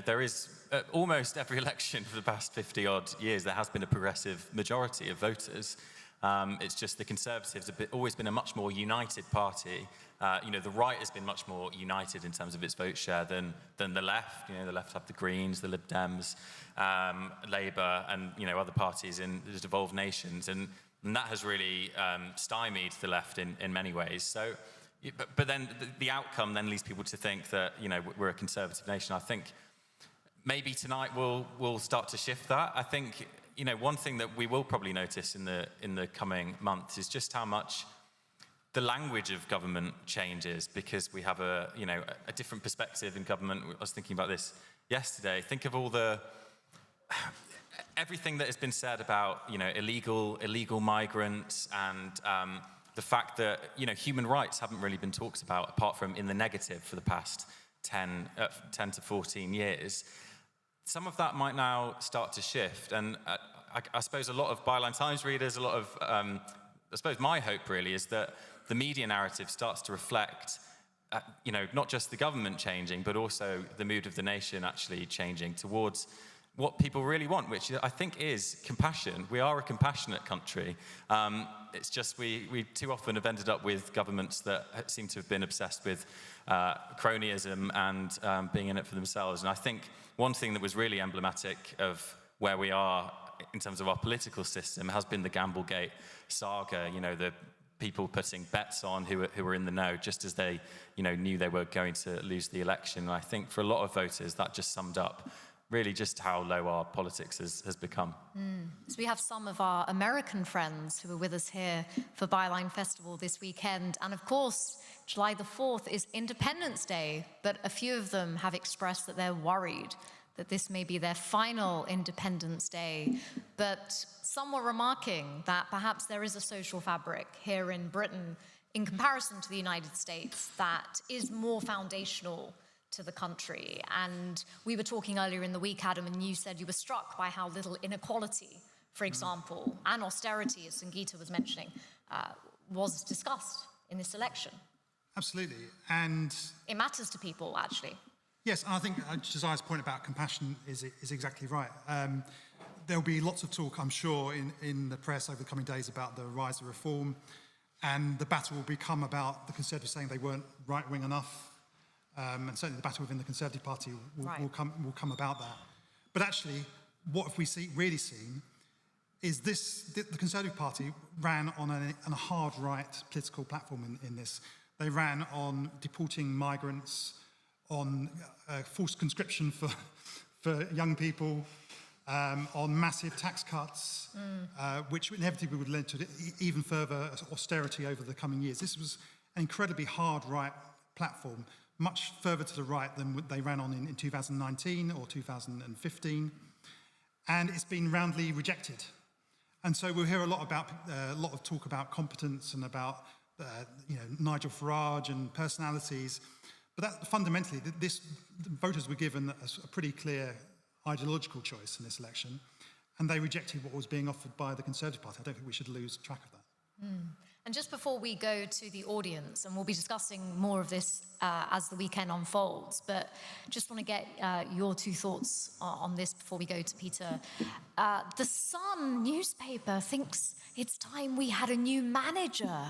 there is almost every election for the past 50-odd years, there has been a progressive majority of voters. It's just the Conservatives have always been a much more united party. The right has been much more united in terms of its vote share than the left. The left have the Greens, the Lib Dems, Labour, and other parties in the devolved nations. And And that has really stymied the left in many ways. So, but then the outcome then leads people to think that, you know, we're a conservative nation. I think maybe tonight we'll start to shift that. I think, you know, one thing that we will probably notice in the coming months is just how much the language of government changes, because we have a different perspective in government. I was thinking about this yesterday. Think of all everything that has been said about, you know, illegal migrants, and the fact that, you know, human rights haven't really been talked about apart from in the negative for the past 10 to 14 years. Some of that might now start to shift, and I suppose a lot of Byline Times readers, a lot of, I suppose my hope really is that the media narrative starts to reflect, you know, not just the government changing, but also the mood of the nation actually changing towards what people really want, which I think is compassion. We are a compassionate country. It's just we too often have ended up with governments that seem to have been obsessed with cronyism and being in it for themselves. And I think one thing that was really emblematic of where we are in terms of our political system has been the Gamblegate saga. You know, the people putting bets on who were in the know, just as they, you know, knew they were going to lose the election. And I think for a lot of voters, that just summed up really just how low our politics has become. So we have some of our American friends who are with us here for Byline Festival this weekend. And of course, July the 4th is Independence Day, but a few of them have expressed that they're worried that this may be their final Independence Day. But some were remarking that perhaps there is a social fabric here in Britain in comparison to the United States that is more foundational to the country. And we were talking earlier in the week, Adam, and you said you were struck by how little inequality, for example, and austerity, as Sangita was mentioning, was discussed in this election. Absolutely. And it matters to people, actually. Yes, and I think Josiah's point about compassion is exactly right. There'll be lots of talk, I'm sure, in the press over the coming days about the rise of reform, and the battle will become about the Conservatives saying they weren't right-wing enough. And certainly the battle within the Conservative Party will come about that. But actually, what have we really seen is the Conservative Party ran on a hard right political platform in this. They ran on deporting migrants, on forced conscription for young people, on massive tax cuts, which inevitably would lead to even further austerity over the coming years. This was an incredibly hard right platform, much further to the right than they ran on in 2019 or 2015, and it's been roundly rejected. And so we'll hear a lot of talk about competence and about Nigel Farage and personalities, but that fundamentally, the voters were given a pretty clear ideological choice in this election, and they rejected what was being offered by the Conservative Party. I don't think we should lose track of that. And just before we go to the audience, and we'll be discussing more of this as the weekend unfolds, but just want to get your two thoughts on this before we go to Peter. The Sun newspaper thinks it's time we had a new manager.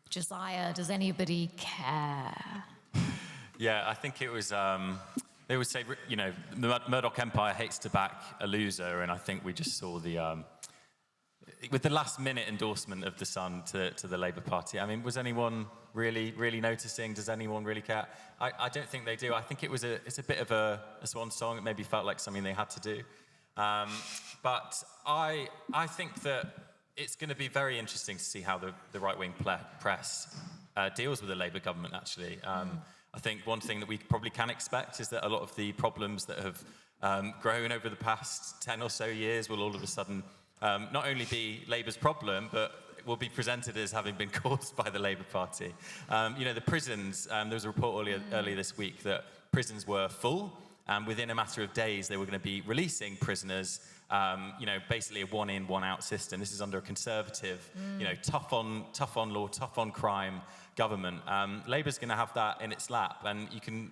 Josiah, does anybody care? Yeah, I think it was, they would say, you know, the Murdoch Empire hates to back a loser, and I think we just saw with the last-minute endorsement of the Sun to the Labour Party. I mean, was anyone really noticing? Does anyone really care? I don't think they do. I think it's a bit of a swan song. It maybe felt like something they had to do. But I think that it's going to be very interesting to see how the right-wing press deals with the Labour government, actually. I think one thing that we probably can expect is that a lot of the problems that have grown over the past 10 or so years will all of a sudden not only be Labour's problem, but will be presented as having been caused by the Labour Party. You know, the prisons, there was a report earlier this week that prisons were full, and within a matter of days they were going to be releasing prisoners, you know, basically a one-in, one-out system. This is under a Conservative, you know, tough on law, tough on crime government. Labour's going to have that in its lap, and you can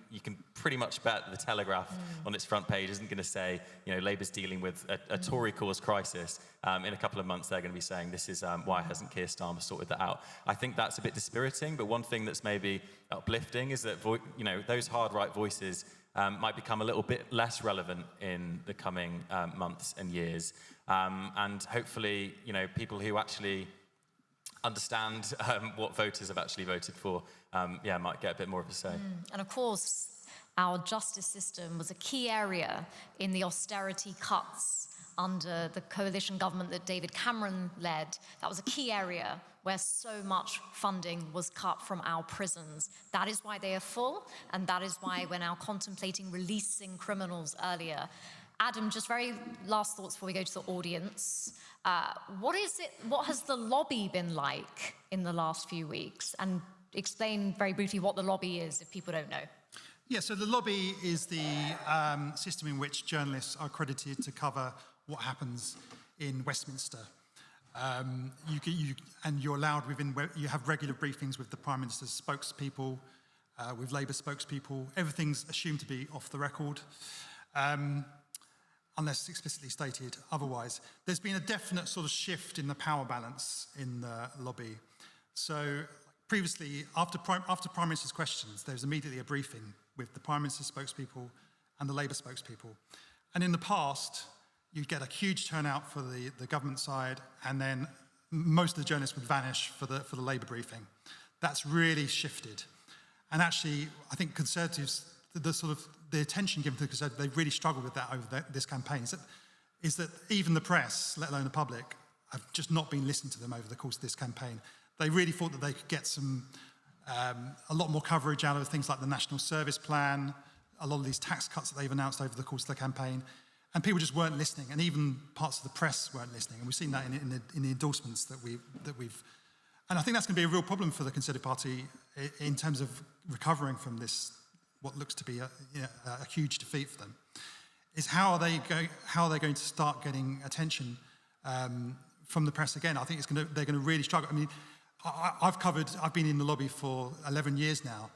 pretty much bet the Telegraph on its front page isn't going to say, you know, Labour's dealing with a Tory-caused crisis. In a couple of months, they're going to be saying, this is why hasn't Keir Starmer sorted that out. I think that's a bit dispiriting, but one thing that's maybe uplifting is that, you know, those hard right voices might become a little bit less relevant in the coming months and years. And hopefully, you know, people who actually understand what voters have actually voted for, might get a bit more of a say. And of course, our justice system was a key area in the austerity cuts under the coalition government that David Cameron led. That was a key area where so much funding was cut from our prisons. That is why they are full, and that is why we're now contemplating releasing criminals earlier. Adam, just very last thoughts before we go to the audience. What has the lobby been like in the last few weeks? And explain very briefly what the lobby is, if people don't know. Yeah, so the lobby is the system in which journalists are accredited to cover what happens in Westminster. You're allowed you have regular briefings with the Prime Minister's spokespeople, with Labour spokespeople. Everything's assumed to be off the record, unless explicitly stated otherwise. There's been a definite sort of shift in the power balance in the lobby. So previously, after Prime Minister's questions, there's immediately a briefing with the Prime Minister's spokespeople and the Labour spokespeople. And in the past, you'd get a huge turnout for the government side, and then most of the journalists would vanish for the Labour briefing. That's really shifted. And actually, I think Conservatives, the attention given to the Conservatives, they've really struggled with that over this campaign, is that even the press, let alone the public, have just not been listening to them over the course of this campaign. They really thought that they could get a lot more coverage out of things like the National Service Plan, a lot of these tax cuts that they've announced over the course of the campaign, and people just weren't listening, and even parts of the press weren't listening, and we've seen that in the endorsements that we've, and I think that's going to be a real problem for the Conservative Party in terms of recovering from this, what looks to be a huge defeat for them, is how are they going to start getting attention from the press again? I think they're going to really struggle. I mean, I've been in the lobby for 11 years now,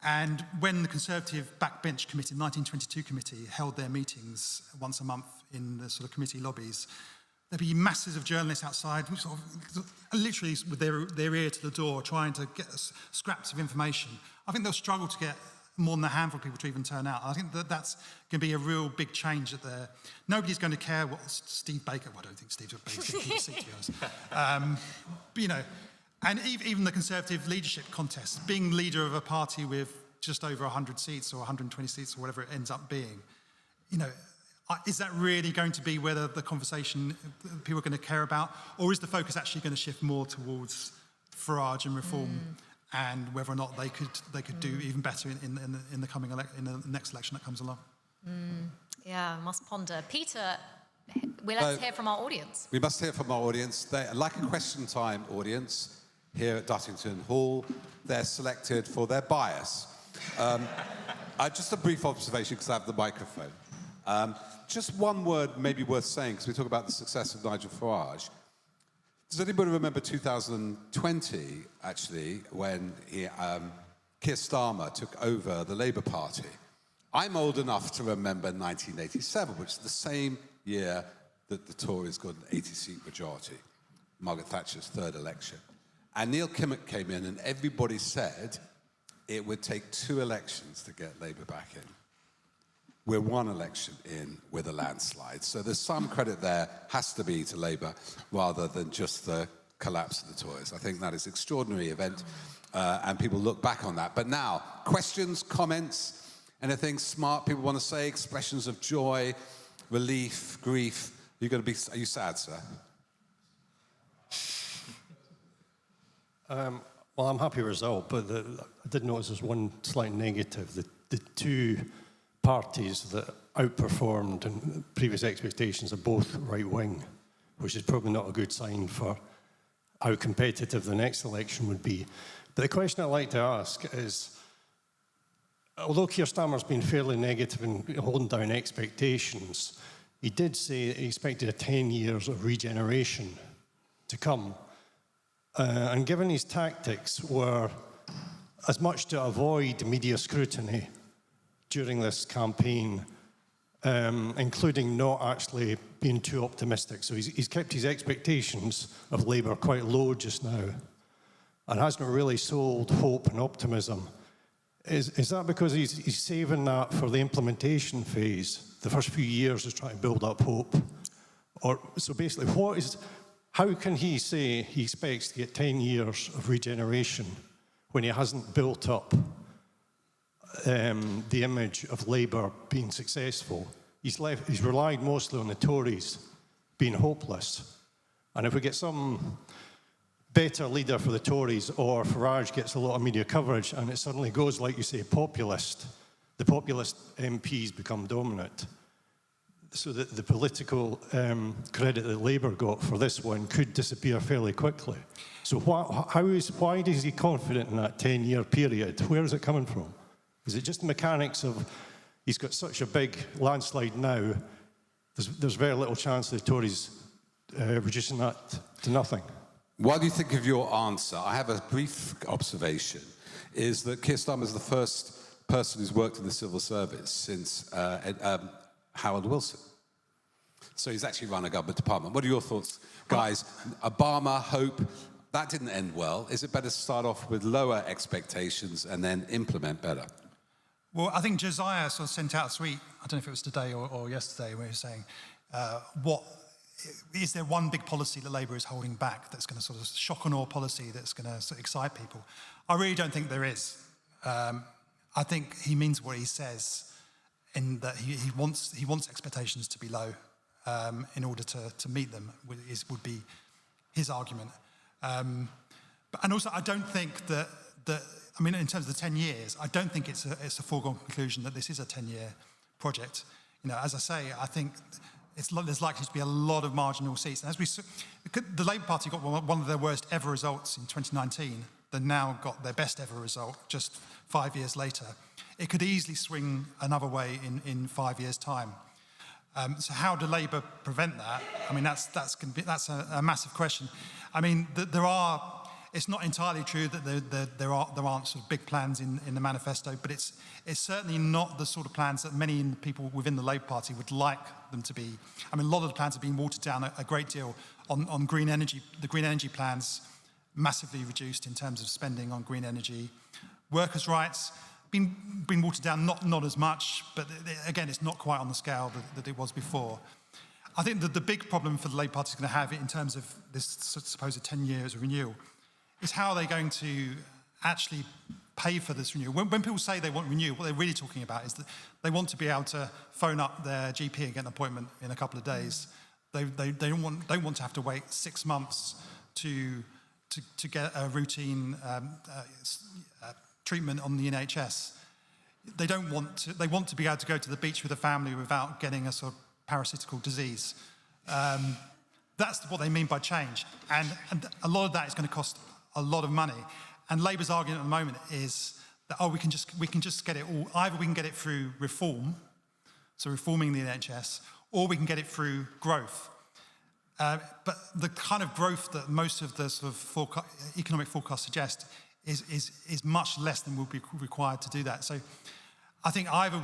and when the Conservative backbench committee, 1922 committee, held their meetings once a month in the sort of committee lobbies, there'd be masses of journalists outside, sort of, literally with their ear to the door, trying to get scraps of information. I think they'll struggle to get more than a handful of people to even turn out. I think that's going to be a real big change. Nobody's going to care what Steve Baker. Well, I don't think Steve Baker's going to keep a seat, to be honest. But, you know, and even the Conservative leadership contest, being leader of a party with just over 100 seats or 120 seats or whatever it ends up being, you know, is that really going to be whether the conversation people are going to care about, or is the focus actually going to shift more towards Farage and reform, and whether or not they could do even better in the next election that comes along? Yeah, must ponder. Peter, let's hear from our audience. We must hear from our audience. They're like a question time audience here at Duttington Hall. They're selected for their bias. Just a brief observation, because I have the microphone. Just one word maybe worth saying, because we talk about the success of Nigel Farage. Does anybody remember 2020, actually, when Keir Starmer took over the Labour Party? I'm old enough to remember 1987, which is the same year that the Tories got an 80-seat majority, Margaret Thatcher's third election. And Neil Kinnock came in, and everybody said it would take 2 elections to get Labour back in. We're 1 election in with a landslide. So there's some credit there, has to be to Labour, rather than just the collapse of the Tories. I think that is an extraordinary event, and people look back on that. But now, questions, comments, anything smart people want to say, expressions of joy, relief, grief. Are you sad, sir? Well, I'm happy with the result, but I did notice there's one slight negative. The 2 parties that outperformed in previous expectations are both right-wing, which is probably not a good sign for how competitive the next election would be. But the question I'd like to ask is, although Keir Starmer's been fairly negative in holding down expectations, he did say he expected 10 years of regeneration to come. And given his tactics were as much to avoid media scrutiny during this campaign, including not actually being too optimistic. So he's kept his expectations of Labour quite low just now, and hasn't really sold hope and optimism Is that because he's saving that for the implementation phase? The first few years is trying to build up hope? Or so basically, how can he say he expects to get 10 years of regeneration when he hasn't built up the image of Labour being successful? He's relied mostly on the Tories being hopeless. And if we get some better leader for the Tories, or Farage gets a lot of media coverage and it suddenly goes, like you say, populist, the populist MPs become dominant. So that the political credit that Labour got for this one could disappear fairly quickly. So why is he confident in that 10-year period? Where is it coming from? Is it just the mechanics of he's got such a big landslide now, there's very little chance of the Tories reducing that to nothing? What do you think of your answer? I have a brief observation, is that Keir Starmer is the first person who's worked in the civil service since Harold Wilson. So he's actually run a government department. What are your thoughts, guys? Obama, Hope, that didn't end well. Is it better to start off with lower expectations and then implement better? Well, I think Josiah sort of sent out a tweet, I don't know if it was today or yesterday, where he was saying, is there one big policy that Labour is holding back that's going to sort of shock and awe policy that's going to sort of excite people? I really don't think there is. I think he means what he says, in that he wants expectations to be low in order to meet them, would be his argument. And also, I don't think that I mean, in terms of the 10 years, I don't think it's a foregone conclusion that this is a 10-year project. You know, as I say, I think there's likely to be a lot of marginal seats. And the Labour Party got one of their worst ever results in 2019. They've now got their best ever result just 5 years later. It could easily swing another way in 5 years' time. So how do Labour prevent that? I mean, that's a massive question. I mean, it's not entirely true that there aren't sort of big plans in the manifesto, but it's certainly not the sort of plans that many people within the Labour Party would like them to be. I mean, a lot of the plans have been watered down a great deal on green energy. The green energy plans massively reduced in terms of spending on green energy. Workers' rights been watered down, not as much, but again, it's not quite on the scale that it was before. I think that the big problem for the Labour Party is going to have in terms of this supposed 10 years of renewal is how are they going to actually pay for this renewal. When people say they want renewal, what they're really talking about is that they want to be able to phone up their GP and get an appointment in a couple of days. They don't want to have to wait 6 months to get a routine treatment on the NHS. They want to be able to go to the beach with a family without getting a sort of parasitical disease. That's what they mean by change. And a lot of that is going to cost a lot of money. And Labour's argument at the moment is that, we can just get it all, either we can get it through reform, so reforming the NHS, or we can get it through growth. But the kind of growth that most of the sort of economic forecasts suggest is much less than will be required to do that. So I think either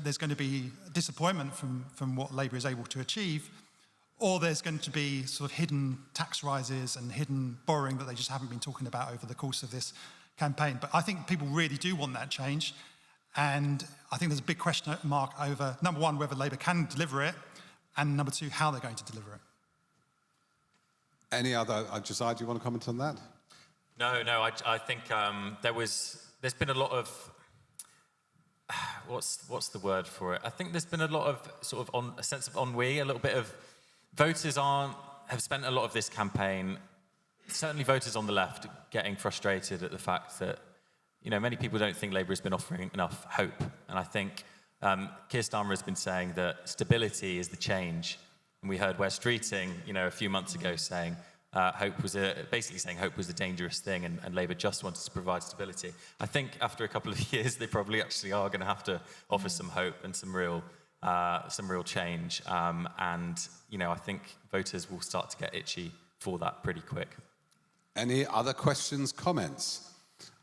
there's going to be disappointment from what Labour is able to achieve, or there's going to be sort of hidden tax rises and hidden borrowing that they just haven't been talking about over the course of this campaign. But I think people really do want that change. And I think there's a big question mark over, number one, whether Labour can deliver it, and number two, how they're going to deliver it. Any other, Josiah, do you want to comment on that? No, I think there's been a lot of, what's the word for it? I think there's been a lot of sort of a sense of ennui, a little bit of voters have spent a lot of this campaign, certainly voters on the left, getting frustrated at the fact that, you know, many people don't think Labour has been offering enough hope. And I think Keir Starmer has been saying that stability is the change. And we heard Wes Streeting, you know, a few months ago saying basically saying hope was a dangerous thing, and Labour just wanted to provide stability. I think after a couple of years, they probably actually are going to have to offer some hope and some real change. And, you know, I think voters will start to get itchy for that pretty quick. Any other questions, comments?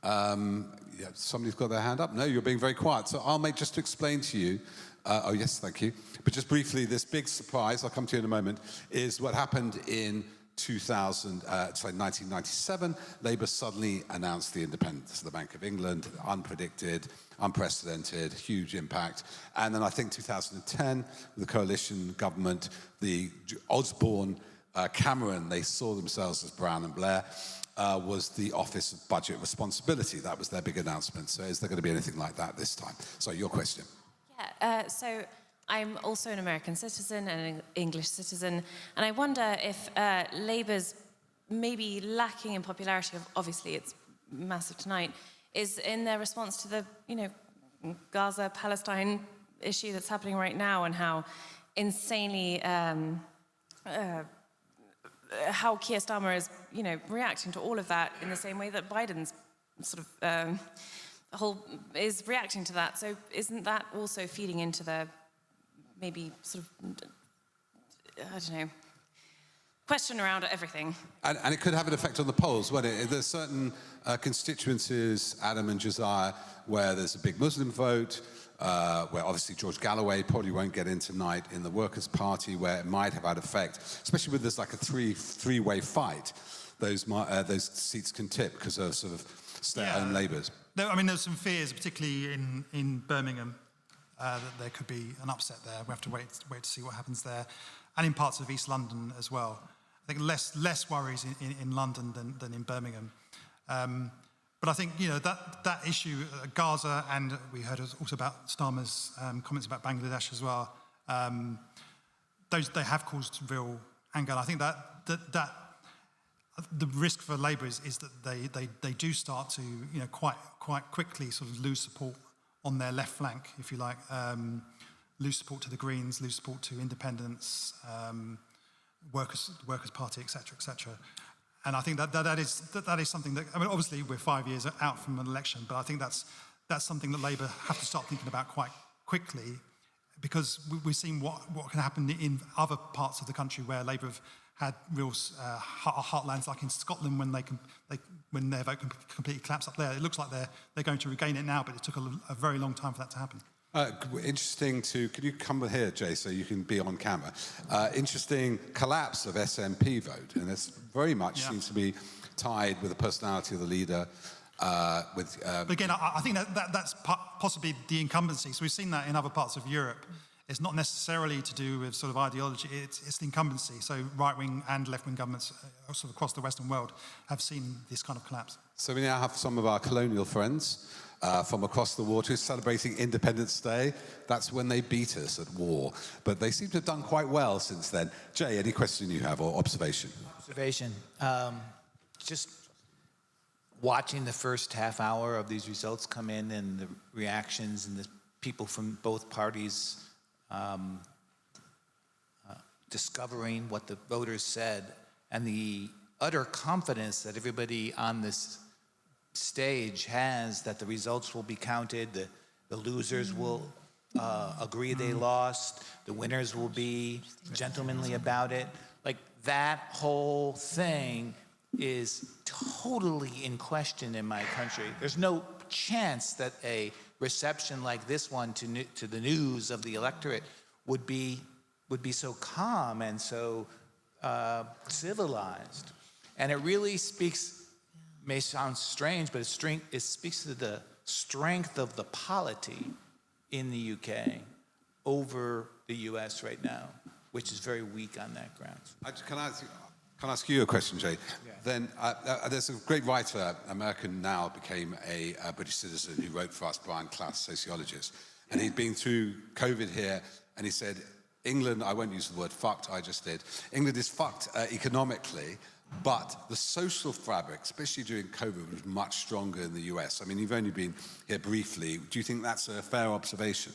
Somebody's got their hand up. No, you're being very quiet. So I'll just to explain to you, oh yes, thank you. But just briefly, this big surprise, I'll come to you in a moment, is what happened in 1997, Labour suddenly announced the independence of the Bank of England, unpredicted, unprecedented, huge impact. And then I think 2010, the coalition government, the Osborne, Cameron, they saw themselves as Brown and Blair, was the Office of Budget Responsibility. That was their big announcement. So is there going to be anything like that this time? So your question. Yeah, so I'm also an American citizen and an English citizen, and I wonder if Labour's maybe lacking in popularity, obviously it's massive tonight, is in their response to the, Gaza-Palestine issue that's happening right now, and how insanely, how Keir Starmer is, reacting to all of that in the same way that Biden's sort of is reacting to that. So isn't that also feeding into the maybe sort of, question around everything? And it could have an effect on the polls, won't it? There's certain constituencies, Adam and Josiah, where there's a big Muslim vote, where obviously George Galloway probably won't get in tonight, in the Workers' Party, where it might have had effect, especially with there's like a three-way fight. Those seats can tip because of sort of stay-at-home Labours. There's some fears, particularly in Birmingham, that there could be an upset there. We have to wait to see what happens there, and in parts of East London as well. I think less worries in London than in Birmingham. But I think that issue, Gaza, and we heard also about Starmer's comments about Bangladesh as well. They have caused real anger. And I think that the risk for Labour is that they do start to quite quickly sort of lose support on their left flank, if you like, lose support to the Greens, lose support to independents, Workers' Party, etc., etc. And I think that is something that, obviously we're 5 years out from an election, but I think that's something that Labour have to start thinking about quite quickly, because we've seen what can happen in other parts of the country where Labour have had real heartlands, like in Scotland, when when their vote completely collapsed up there. It looks like they're going to regain it now, but it took a very long time for that to happen. Interesting could you come here, Jay, so you can be on camera? Interesting collapse of SNP vote, and this very much seems to be tied with the personality of the leader. But again, I think that's possibly the incumbency. So we've seen that in other parts of Europe. It's not necessarily to do with sort of ideology, it's the incumbency. So right-wing and left-wing governments sort of across the Western world have seen this kind of collapse. So we now have some of our colonial friends from across the water celebrating Independence Day. That's when they beat us at war. But they seem to have done quite well since then. Jay, any question you have or observation? Observation. Just watching the first half hour of these results come in and the reactions and the people from both parties discovering what the voters said, and the utter confidence that everybody on this stage has that the results will be counted, the losers will agree they lost, the winners will be gentlemanly about it. Like, that whole thing is totally in question in my country. There's no chance that a reception like this one to the news of the electorate would be so calm and so civilized. And it really speaks, may sound strange, but it speaks to the strength of the polity in the UK over the US right now, which is very weak on that ground. Can I ask you a question, Jay? Yeah. Then there's a great writer, American now, became a British citizen who wrote for us, Brian Klass, sociologist. And he'd been through COVID here, and he said, England, I won't use the word fucked, I just did. England is fucked economically, but the social fabric, especially during COVID, was much stronger in the US. I mean, you've only been here briefly. Do you think that's a fair observation?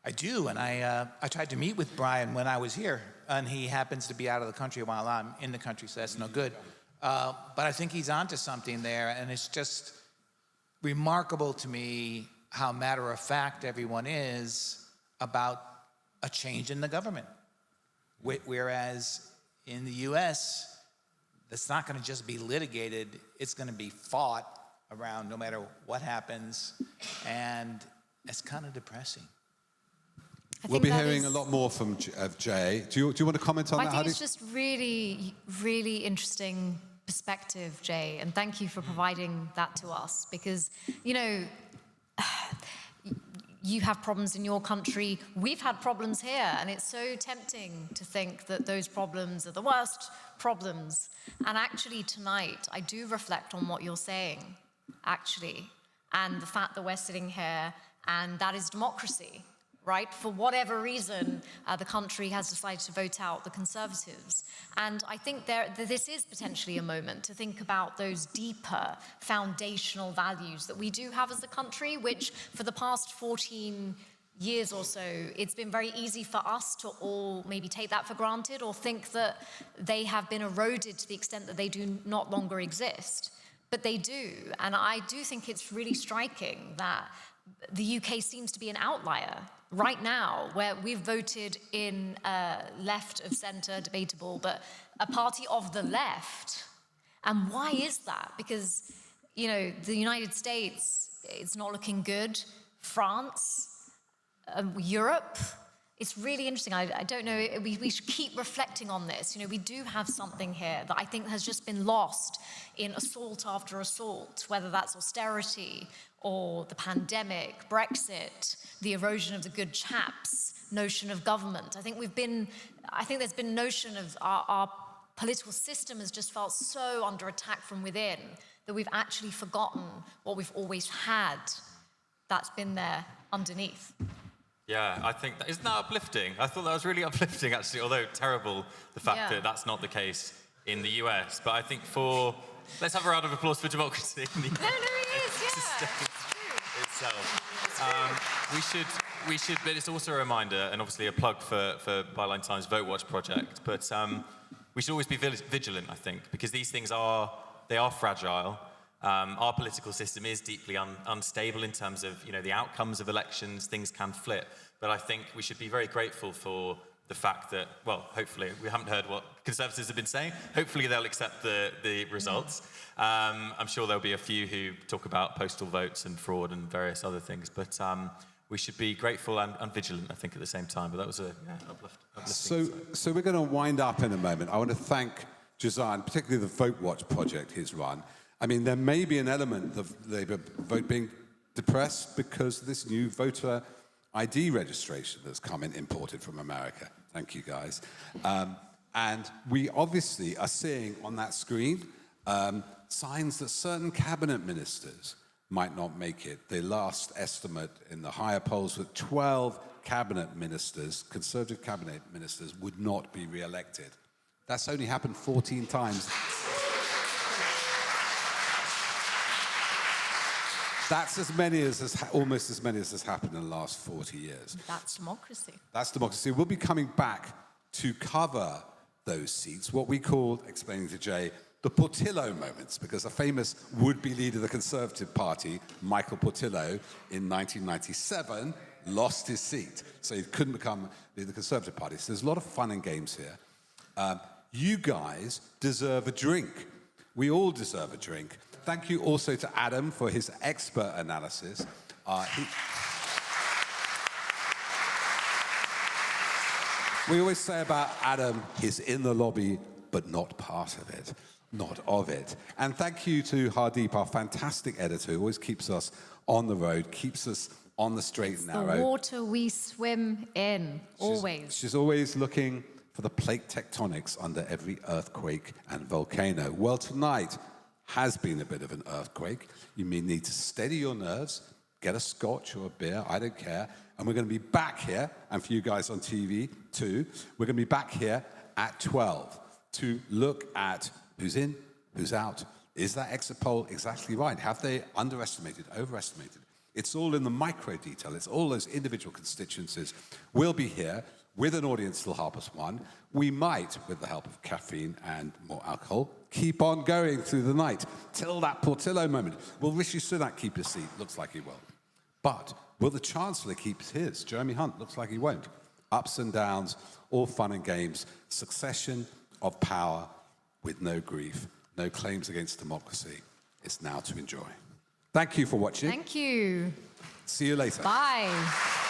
I do, and I tried to meet with Brian when I was here, and he happens to be out of the country while I'm in the country, so that's no good. But I think he's onto something there, and it's just remarkable to me how matter-of-fact everyone is about a change in the government. Whereas in the US, it's not going to just be litigated, it's going to be fought around no matter what happens, and it's kind of depressing. We'll be hearing a lot more from Jay. Do you want to comment on that, I think Hardeep? it's just really, really interesting perspective, Jay, and thank you for providing that to us because, you know, you have problems in your country, we've had problems here, and it's so tempting to think that those problems are the worst problems. And actually tonight, I do reflect on what you're saying, actually, and the fact that we're sitting here, and that is democracy, right? For whatever reason, the country has decided to vote out the Conservatives. And I think this is potentially a moment to think about those deeper foundational values that we do have as a country, which for the past 14 years or so, it's been very easy for us to all maybe take that for granted or think that they have been eroded to the extent that they do not longer exist. But they do. And I do think it's really striking that the UK seems to be an outlier right now, where we've voted in left of centre, debatable, but a party of the left. And why is that? Because, you know, the United States, it's not looking good. France, Europe, it's really interesting. I don't know, we should keep reflecting on this. You know, we do have something here that I think has just been lost in assault after assault, whether that's austerity or the pandemic, Brexit, the erosion of the good chaps, notion of government. I think there's been notion of our political system has just felt so under attack from within that we've actually forgotten what we've always had that's been there underneath. Yeah, I think isn't that uplifting? I thought that was really uplifting, actually, although terrible, the fact that that's not the case in the US. But I think let's have a round of applause for democracy in the itself. We should, but it's also a reminder, and obviously a plug for Byline Times Votewatch project, but we should always be vigilant, I think, because these things are fragile. Our political system is deeply unstable in terms of, you know, the outcomes of elections. Things can flip. But I think we should be very grateful for the fact that, well, hopefully, we haven't heard what Conservatives have been saying. Hopefully they'll accept the results. I'm sure there'll be a few who talk about postal votes and fraud and various other things. But we should be grateful and vigilant, I think, at the same time. But that was uplifting. So we're going to wind up in a moment. I want to thank Josiah, and particularly the Votewatch project he's run. I mean, there may be an element of Labour vote being depressed because of this new voter ID registration that's come in, imported from America. Thank you, guys. And we obviously are seeing on that screen signs that certain cabinet ministers might not make it. The last estimate in the higher polls with 12 cabinet ministers, Conservative cabinet ministers, would not be re-elected. That's only happened 14 times. That's almost as many as has happened in the last 40 years. That's democracy. That's democracy. We'll be coming back to cover those seats, what we call, explaining to Jay, the Portillo moments, because a famous would-be leader of the Conservative Party, Michael Portillo, in 1997, lost his seat. So he couldn't become leader of the Conservative Party. So there's a lot of fun and games here. You guys deserve a drink. We all deserve a drink. Thank you also to Adam for his expert analysis. We always say about Adam, he's in the lobby, but not part of it, not of it. And thank you to Hardeep, our fantastic editor, who always keeps us on the road, keeps us on the straight and narrow. The water we swim in, always. She's always looking for the plate tectonics under every earthquake and volcano. Well, tonight has been a bit of an earthquake. You may need to steady your nerves, get a scotch or a beer, I don't care. And we're going to be back here, and for you guys on TV too, we're going to be back here at 12 to look at who's in, who's out. Is that exit poll exactly right? Have they underestimated, overestimated? It's all in the micro detail. It's all those individual constituencies. We'll be here with an audience till 1:30. We might, with the help of caffeine and more alcohol, keep on going through the night till that Portillo moment. Will Rishi Sunak keep his seat? Looks like he will. But will the Chancellor keep his? Jeremy Hunt looks like he won't. Ups and downs, all fun and games. Succession of power with no grief, no claims against democracy. It's now to enjoy. Thank you for watching. Thank you. See you later. Bye.